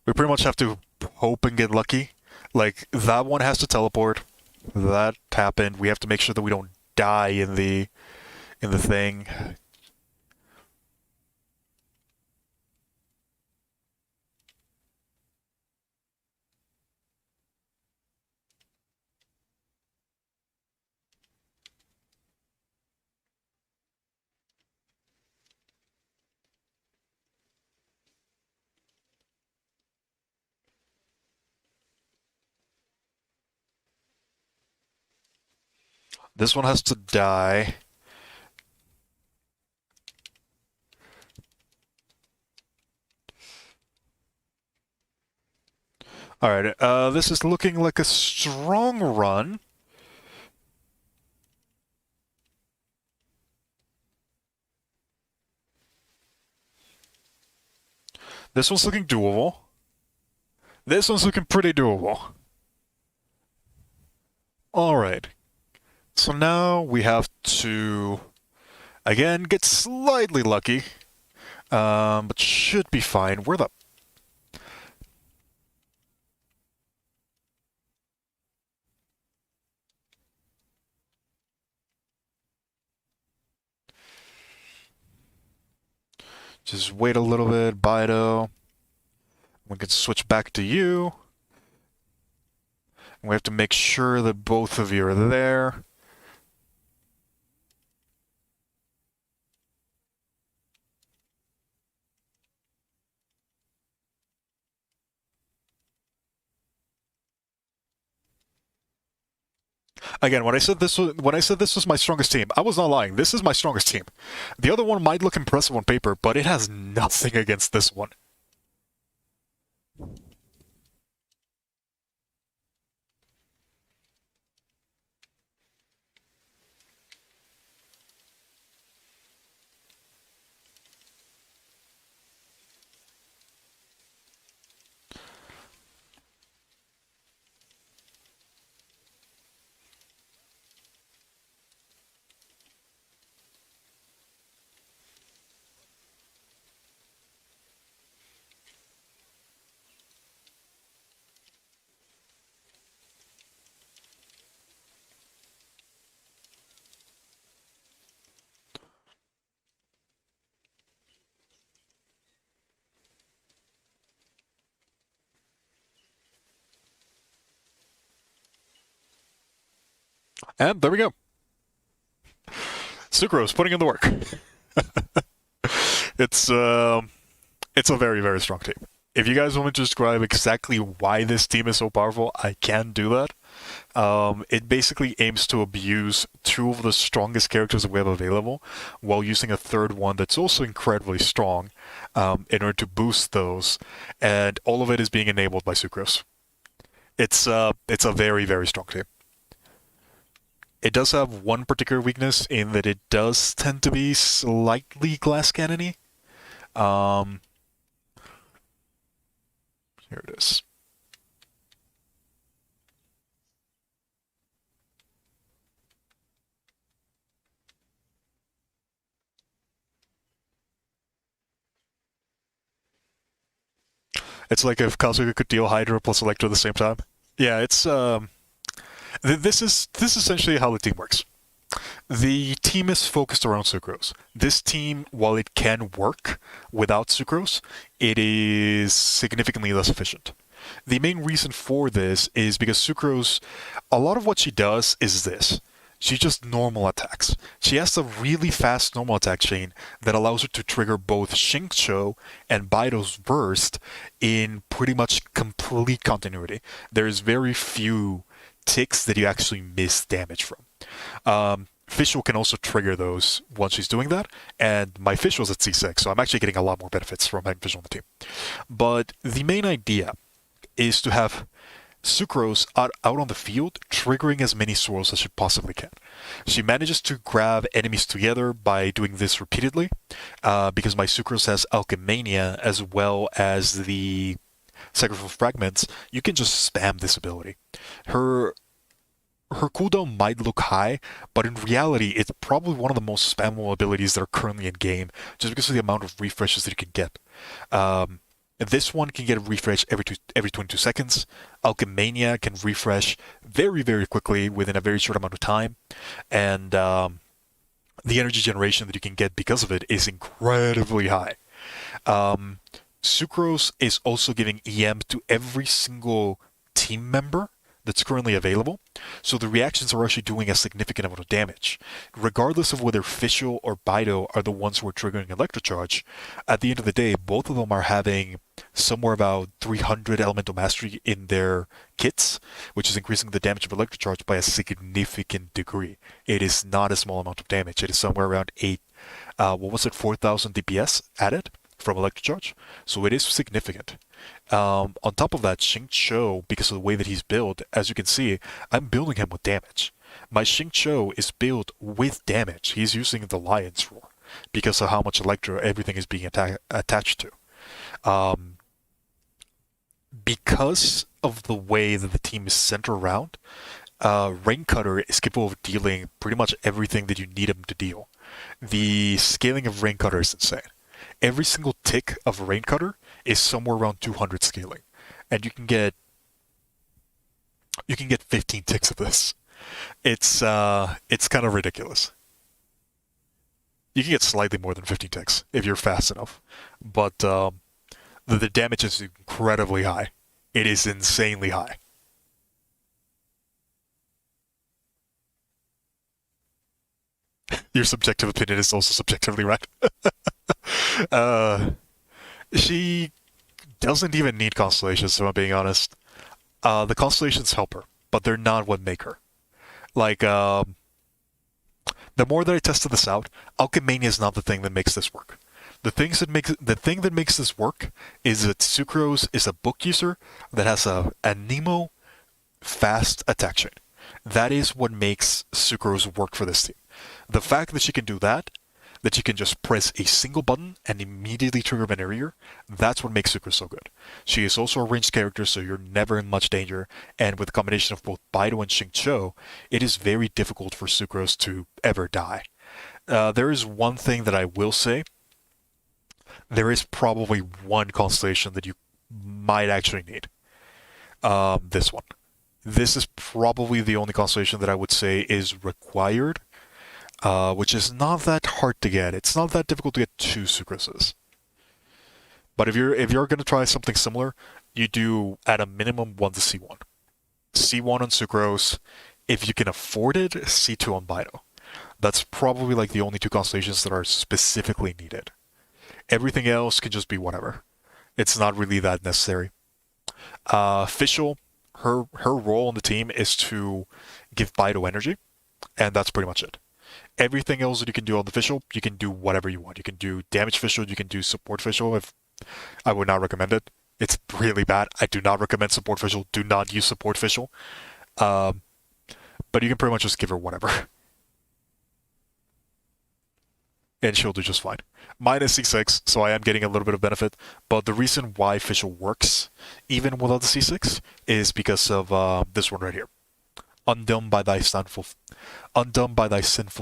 We pretty much have to hope and get lucky. Like, that one has to teleport. That happened. We have to make sure that we don't die in the thing. This one has to die. Alright, this is looking like a strong run. This one's looking doable. This one's looking pretty doable. Alright. So now we have to, again, get slightly lucky. But should be fine. Where the... Just wait a little bit, Bido. We can switch back to you. And we have to make sure that both of you are there. Again, when I said this was my strongest team, I was not lying. This is my strongest team. The other one might look impressive on paper, but it has nothing against this one. And there we go. Sucrose putting in the work. it's it's a very, very strong team. If you guys want me to describe exactly why this team is so powerful, I can do that. It basically aims to abuse two of the strongest characters that we have available while using a third one that's also incredibly strong in order to boost those. And all of it is being enabled by Sucrose. It's a very, very strong team. It does have one particular weakness in that it does tend to be slightly glass cannony. Um, Here it is. It's like if Kazuya could deal Hydra plus Electro at the same time. Yeah, it's this is essentially how the team works. The team is focused around Sucrose. This team, while it can work without Sucrose, it is significantly less efficient. The main reason for this is because Sucrose, a lot of what she does is this. She just normal attacks. She has a really fast normal attack chain that allows her to trigger both Shincho and Baido's burst in pretty much complete continuity. There's very few ticks that you actually miss damage from. Visual can also trigger those once she's doing that, and my Visual's at C6, so I'm actually getting a lot more benefits from having Visual on the team. But the main idea is to have Sucrose out on the field, triggering as many swirls as she possibly can. She manages to grab enemies together by doing this repeatedly, because my Sucrose has Alchemania as well as the Sacrificial Fragments. You can just spam this ability. Her cooldown might look high, but in reality, it's probably one of the most spammable abilities that are currently in game, just because of the amount of refreshes that you can get. This one can get a refresh every 22 seconds. Alchemania can refresh very, very quickly within a very short amount of time, and the energy generation that you can get because of it is incredibly high. Sucrose is also giving EM to every single team member that's currently available, so the reactions are actually doing a significant amount of damage. Regardless of whether Fischl or Baido are the ones who are triggering Electrocharge, at the end of the day, both of them are having somewhere about 300 Elemental Mastery in their kits, which is increasing the damage of Electrocharge by a significant degree. It is not a small amount of damage. It is somewhere around 4,000 DPS added from Electrocharge, so it is significant. On top of that, Xingqiu, because of the way that he's built, as you can see, I'm building him with damage. My Xingqiu is built with damage. He's using the Lion's Roar because of how much Electro everything is being attached to. Because of the way that the team is centered around, Raincutter is capable of dealing pretty much everything that you need him to deal. The scaling of Raincutter is insane. Every single tick of Raincutter is somewhere around 200 scaling, and you can get 15 ticks of this. It's kind of ridiculous. You can get slightly more than 15 ticks if you're fast enough, but the damage is incredibly high. It is insanely high. Your subjective opinion is also subjectively right. uh, she doesn't even need constellations, if I'm being honest. The constellations help her, but they're not what make her. Like, the more that I tested this out, Alchemania is not the thing that makes this work. The thing that makes this work is that Sucrose is a book user that has a Nemo fast attack chain. That is what makes Sucrose work for this team. The fact that she can do that she can just press a single button and immediately trigger Venereer, that's what makes Sucrose so good. She is also a ranged character, so you're never in much danger, and with a combination of both Baido and Xingqiu, it is very difficult for Sucrose to ever die. There is one thing that I will say. There is probably one constellation that you might actually need. This one. This is probably the only constellation that I would say is required, which is not that hard to get. It's not that difficult to get two Sucroses. But if you're going to try something similar, you do at a minimum 1 to C1. C1 on Sucrose. If you can afford it, C2 on Baido. That's probably like the only two constellations that are specifically needed. Everything else can just be whatever. It's not really that necessary. Fischl, her role on the team is to give Bido energy, and that's pretty much it. Everything else that you can do on the Fischl, you can do whatever you want. You can do damage Fischl, you can do support Fischl. If I would not recommend it. It's really bad. I do not recommend support Fischl. Do not use support Fischl. Um, but you can pretty much just give her whatever. And she'll do just fine. Mine is C6, so I am getting a little bit of benefit. But the reason why Fischl works, even without the C6, is because of this one right here. Undone by thy sinful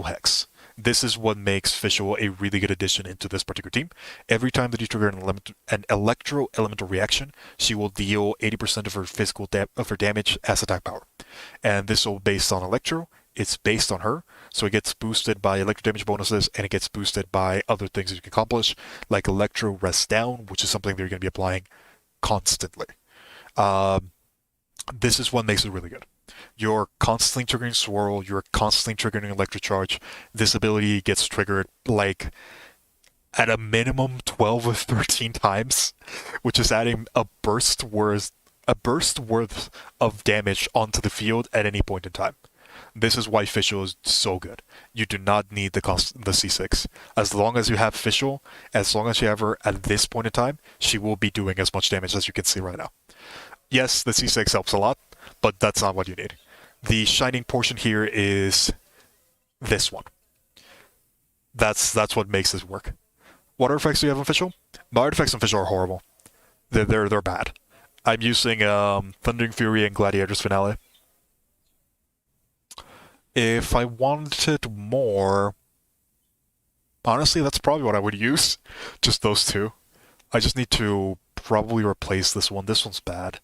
hex. This is what makes Fischl a really good addition into this particular team. Every time that you trigger an electro-elemental reaction, she will deal 80% of her physical damage as attack power. And this will based on electro. It's based on her, so it gets boosted by electro damage bonuses, and it gets boosted by other things that you can accomplish, like electro rest down, which is something that you're going to be applying constantly. This is what makes it really good. You're constantly triggering Swirl, you're constantly triggering Electric Charge. This ability gets triggered like at a minimum 12 or 13 times, which is adding a burst worth of damage onto the field at any point in time. This is why Fischl is so good. You do not need the C6. As long as you have Fischl, as long as you have her at this point in time, she will be doing as much damage as you can see right now. Yes, the C6 helps a lot, but that's not what you need. The shining portion here is this one. That's what makes this work. What artifacts do you have on Fischl? My artifacts on Fischl are horrible. They're bad. I'm using Thundering Fury and Gladiator's Finale. If I wanted more, honestly, that's probably what I would use. Just those two. I just need to probably replace this one. This one's bad.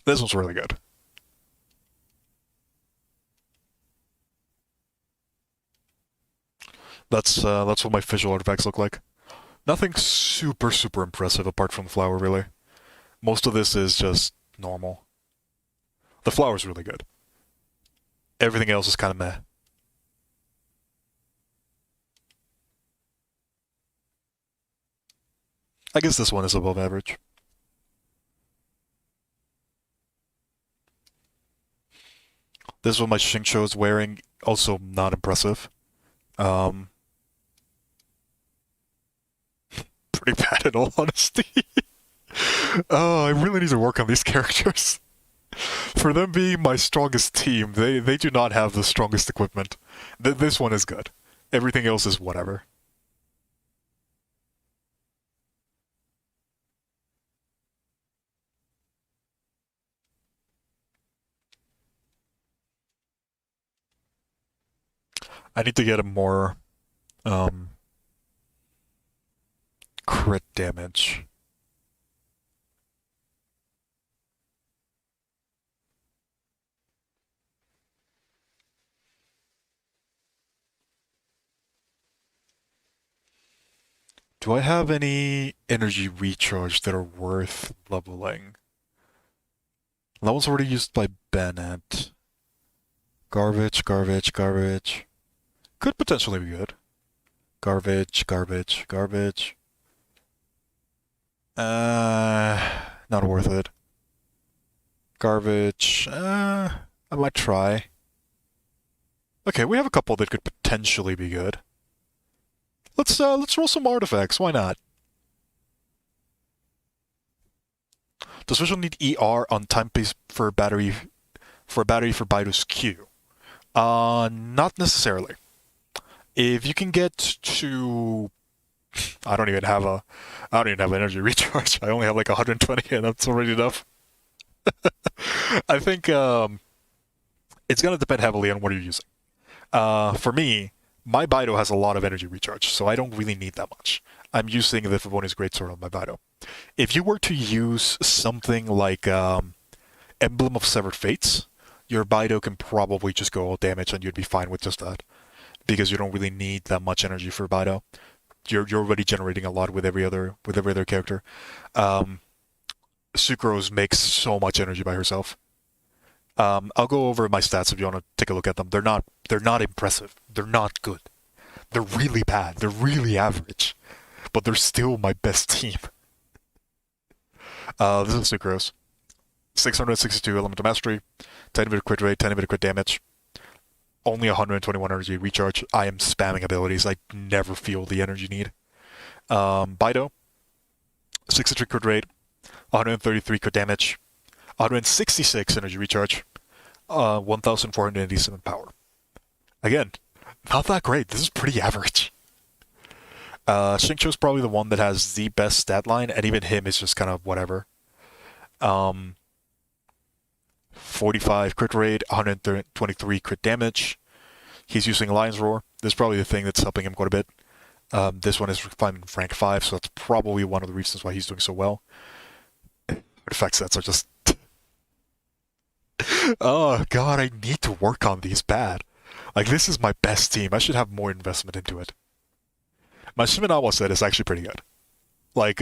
This one's really good. That's what my Fischl artifacts look like. Nothing super impressive apart from the flower, really. Most of this is just normal. The flower's really good. Everything else is kind of meh. I guess this one is above average. This is what my Xingqiu is wearing. Also not impressive. Pretty bad in all honesty. Oh, I really need to work on these characters. For them being my strongest team, they do not have the strongest equipment. This one is good. Everything else is whatever. I need to get a more crit damage. Do I have any energy recharge that are worth leveling? That was already used by Bennett. Garbage. Could potentially be good. Garbage. Not worth it. Garbage. I might try. Okay, we have a couple that could potentially be good. Let's roll some artifacts. Why not? Does Fischl need ER on timepiece for battery for Bido's Q? Not necessarily. If you can get to, I don't even have energy recharge. I only have like 120, and that's already enough. I think it's gonna depend heavily on what you're using. For me, my Bido has a lot of energy recharge, so I don't really need that much. I'm using the Favonius Greatsword on my Bido. If you were to use something like Emblem of Severed Fates, your Bido can probably just go all damage and you'd be fine with just that. Because you don't really need that much energy for Bido. You're already generating a lot with every other character. Sucrose makes so much energy by herself. I'll go over my stats if you want to take a look at them. They're not impressive. They're not good. They're really bad. They're really average. but they're still my best team. This is Sucrose. 662 elemental mastery, 10 bit crit rate, 10 bit crit damage, only 121 energy recharge. I am spamming abilities. I never feel the energy need. Bido, 63 crit rate, 133 crit damage, 166 energy recharge, 1487 power. Again, not that great. This is pretty average. Xingqiu's probably the one that has the best stat line, and even him is just kind of whatever. 45 crit rate, 123 crit damage. He's using Lion's Roar. This is probably the thing that's helping him quite a bit. This one is refinement rank 5, so that's probably one of the reasons why he's doing so well. Effect sets are just... oh god, I need to work on these bad. Like, this is my best team. I should have more investment into it. My Shimenawa set is actually pretty good. Like,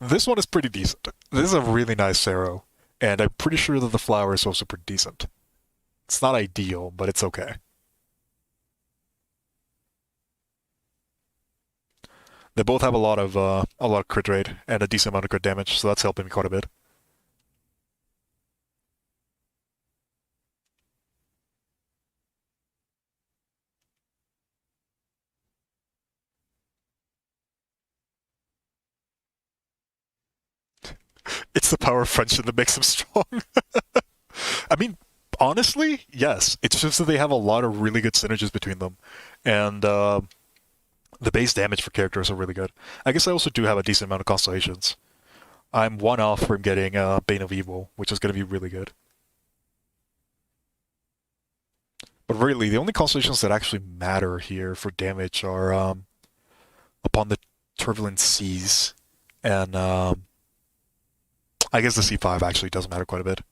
this one is pretty decent. This is a really nice Sero, and I'm pretty sure that the flower is also pretty decent. It's not ideal, but it's okay. They both have a lot of crit rate and a decent amount of crit damage, so that's helping me quite a bit. It's the power of friendship that makes them strong. I mean, honestly, yes. It's just that they have a lot of really good synergies between them, and the base damage for characters are really good. I guess I also do have a decent amount of constellations. I'm one off from getting Bane of Evil, which is going to be really good. But really, the only constellations that actually matter here for damage are Upon the Turbulent Seas, and I guess the C5 actually does matter quite a bit.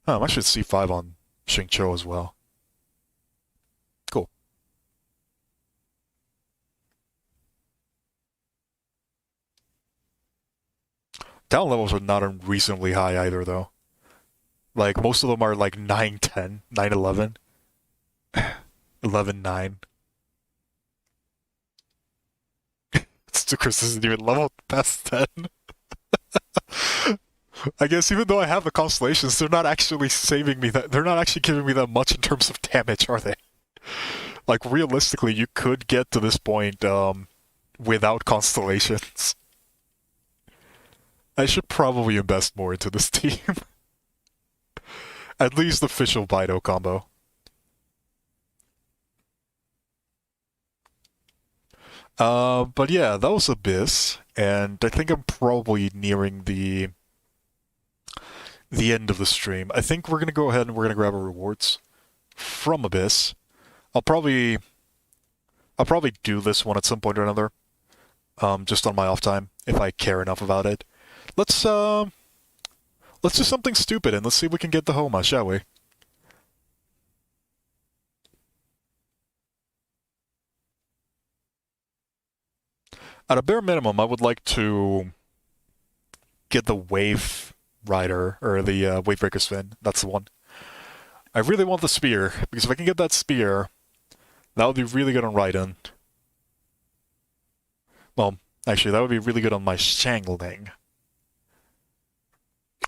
Oh, I'm actually at C5 on Xingqiu as well. Cool. Talent levels are not unreasonably high either, though. Like, most of them are like 9, 10, 9, 11, 11, 9. Chris isn't even level past 10. I guess even though I have the constellations, they're not actually saving me that. They're not actually giving me that much in terms of damage, are they? Like, realistically, you could get to this point without constellations. I should probably invest more into this team. At least the official Bido combo. But yeah, that was Abyss, and I think I'm probably nearing the end of the stream. I think we're gonna go ahead and we're gonna grab our rewards from Abyss. I'll probably do this one at some point or another, just on my off time if I care enough about it. Let's do something stupid and let's see if we can get the Homa, shall we? At a bare minimum, I would like to get the Wave Rider, or the Wavebreaker Spin. That's the one. I really want the Spear, because if I can get that Spear, that would be really good on Raiden. Well, actually, that would be really good on my Shangling.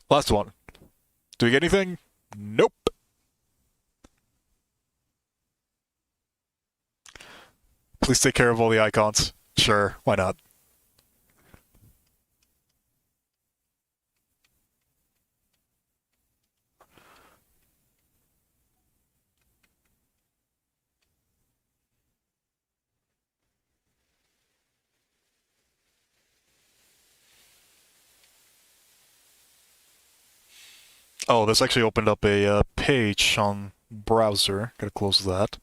Last one. Do we get anything? Nope. Please take care of all the icons. Sure, why not? Oh, this actually opened up a page on browser. Gotta close that.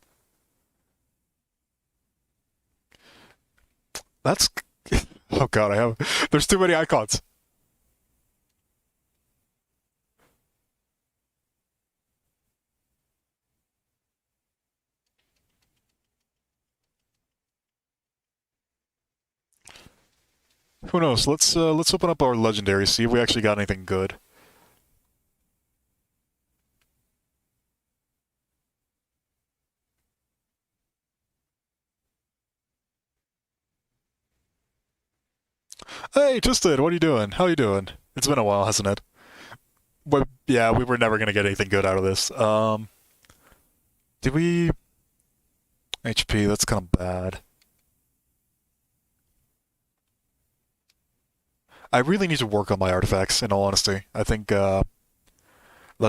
That's... oh god, I have... there's too many icons. Who knows? Let's open up our legendary, see if we actually got anything good. Hey, Tristan, what are you doing? How you doing? It's been a while, hasn't it? But yeah, we were never gonna get anything good out of this. Did we? HP, that's kind of bad. I really need to work on my artifacts, in all honesty. I think that's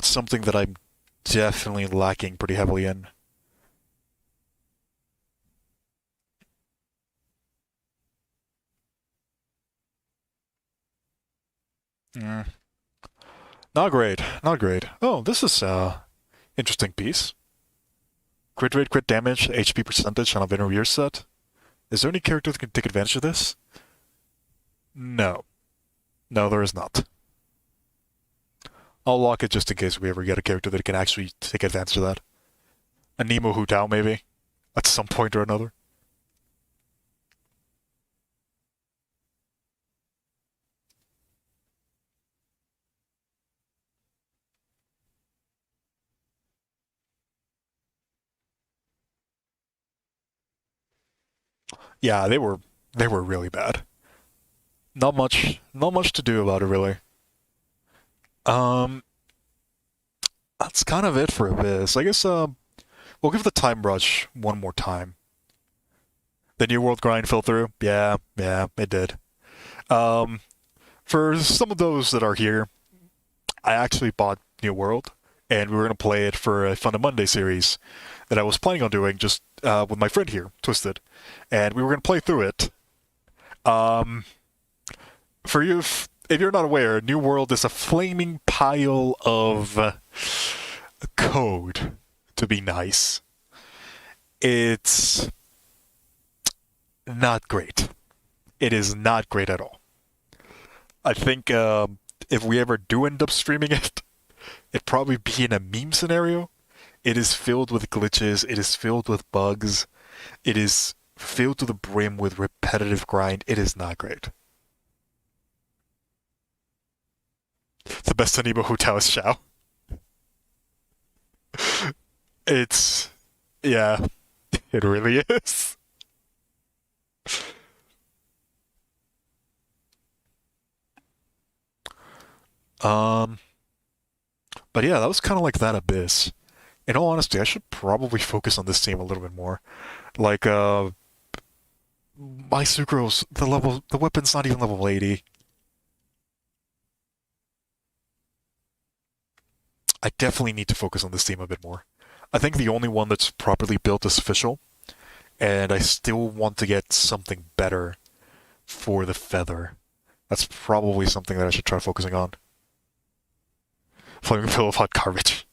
something that I'm definitely lacking pretty heavily in. Mm, not great, not great. Oh, this is interesting piece. Crit rate, crit damage, HP percentage on a Venereer set. Is there any character that can take advantage of this? No. No, there is not. I'll lock it just in case we ever get a character that can actually take advantage of that. A Nemo Hu Tao, maybe? At some point or another. Yeah, they were really bad. Not much to do about it really. Um, that's kind of it for this. I guess we'll give the time rush one more time. The New World grind fell through. Yeah, yeah, it did. Um, for some of those that are here, I actually bought New World, and we were gonna play it for a Fun Monday series that I was planning on doing just with my friend here, Twisted, and we were gonna play through it. Um, for you, if you're not aware, New World is a flaming pile of code, to be nice. It's not great. It is not great at all. I think if we ever do end up streaming it, it'd probably be in a meme scenario. It is filled with glitches. It is filled with bugs. It is filled to the brim with repetitive grind. It is not great. The best anime hotel is Shao. It's yeah, it really is. Um, but yeah, that was kind of like that abyss. In all honesty, I should probably focus on this team a little bit more. Like, my Sucrose, the weapon's not even level 80. I definitely need to focus on this team a bit more. I think the only one that's properly built is Official, and I still want to get something better for the Feather. That's probably something that I should try focusing on. Flaming Pillow of Hot Garbage.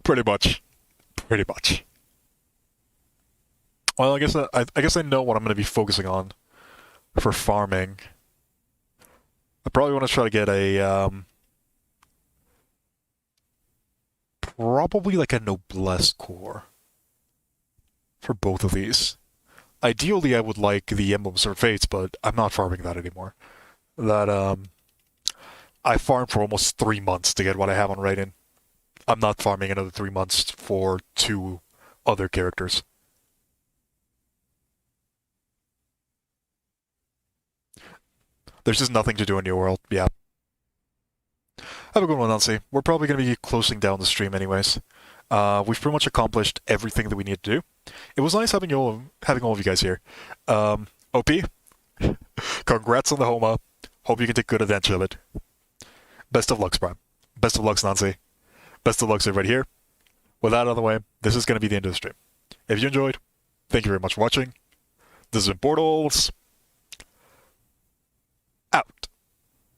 Pretty much. Pretty much. Well, I guess I know what I'm going to be focusing on for farming. I probably want to try to get a probably like a Noblesse core for both of these. Ideally, I would like the Emblem Sword Fates, but I'm not farming that anymore. That I farmed for almost 3 months to get what I have on Raiden. I'm not farming another 3 months for two other characters. There's just nothing to do in New World. Yeah. Have a good one, Nancy. We're probably going to be closing down the stream anyways. We've pretty much accomplished everything that we need to do. It was nice having all of you guys here. OP, congrats on the Homa. Hope you can take good advantage of it. Best of luck, Prime. Best of luck, Nancy. Best of luck to everybody here. With that out of the way, this is going to be the end of the stream. If you enjoyed, thank you very much for watching. This has been Portals.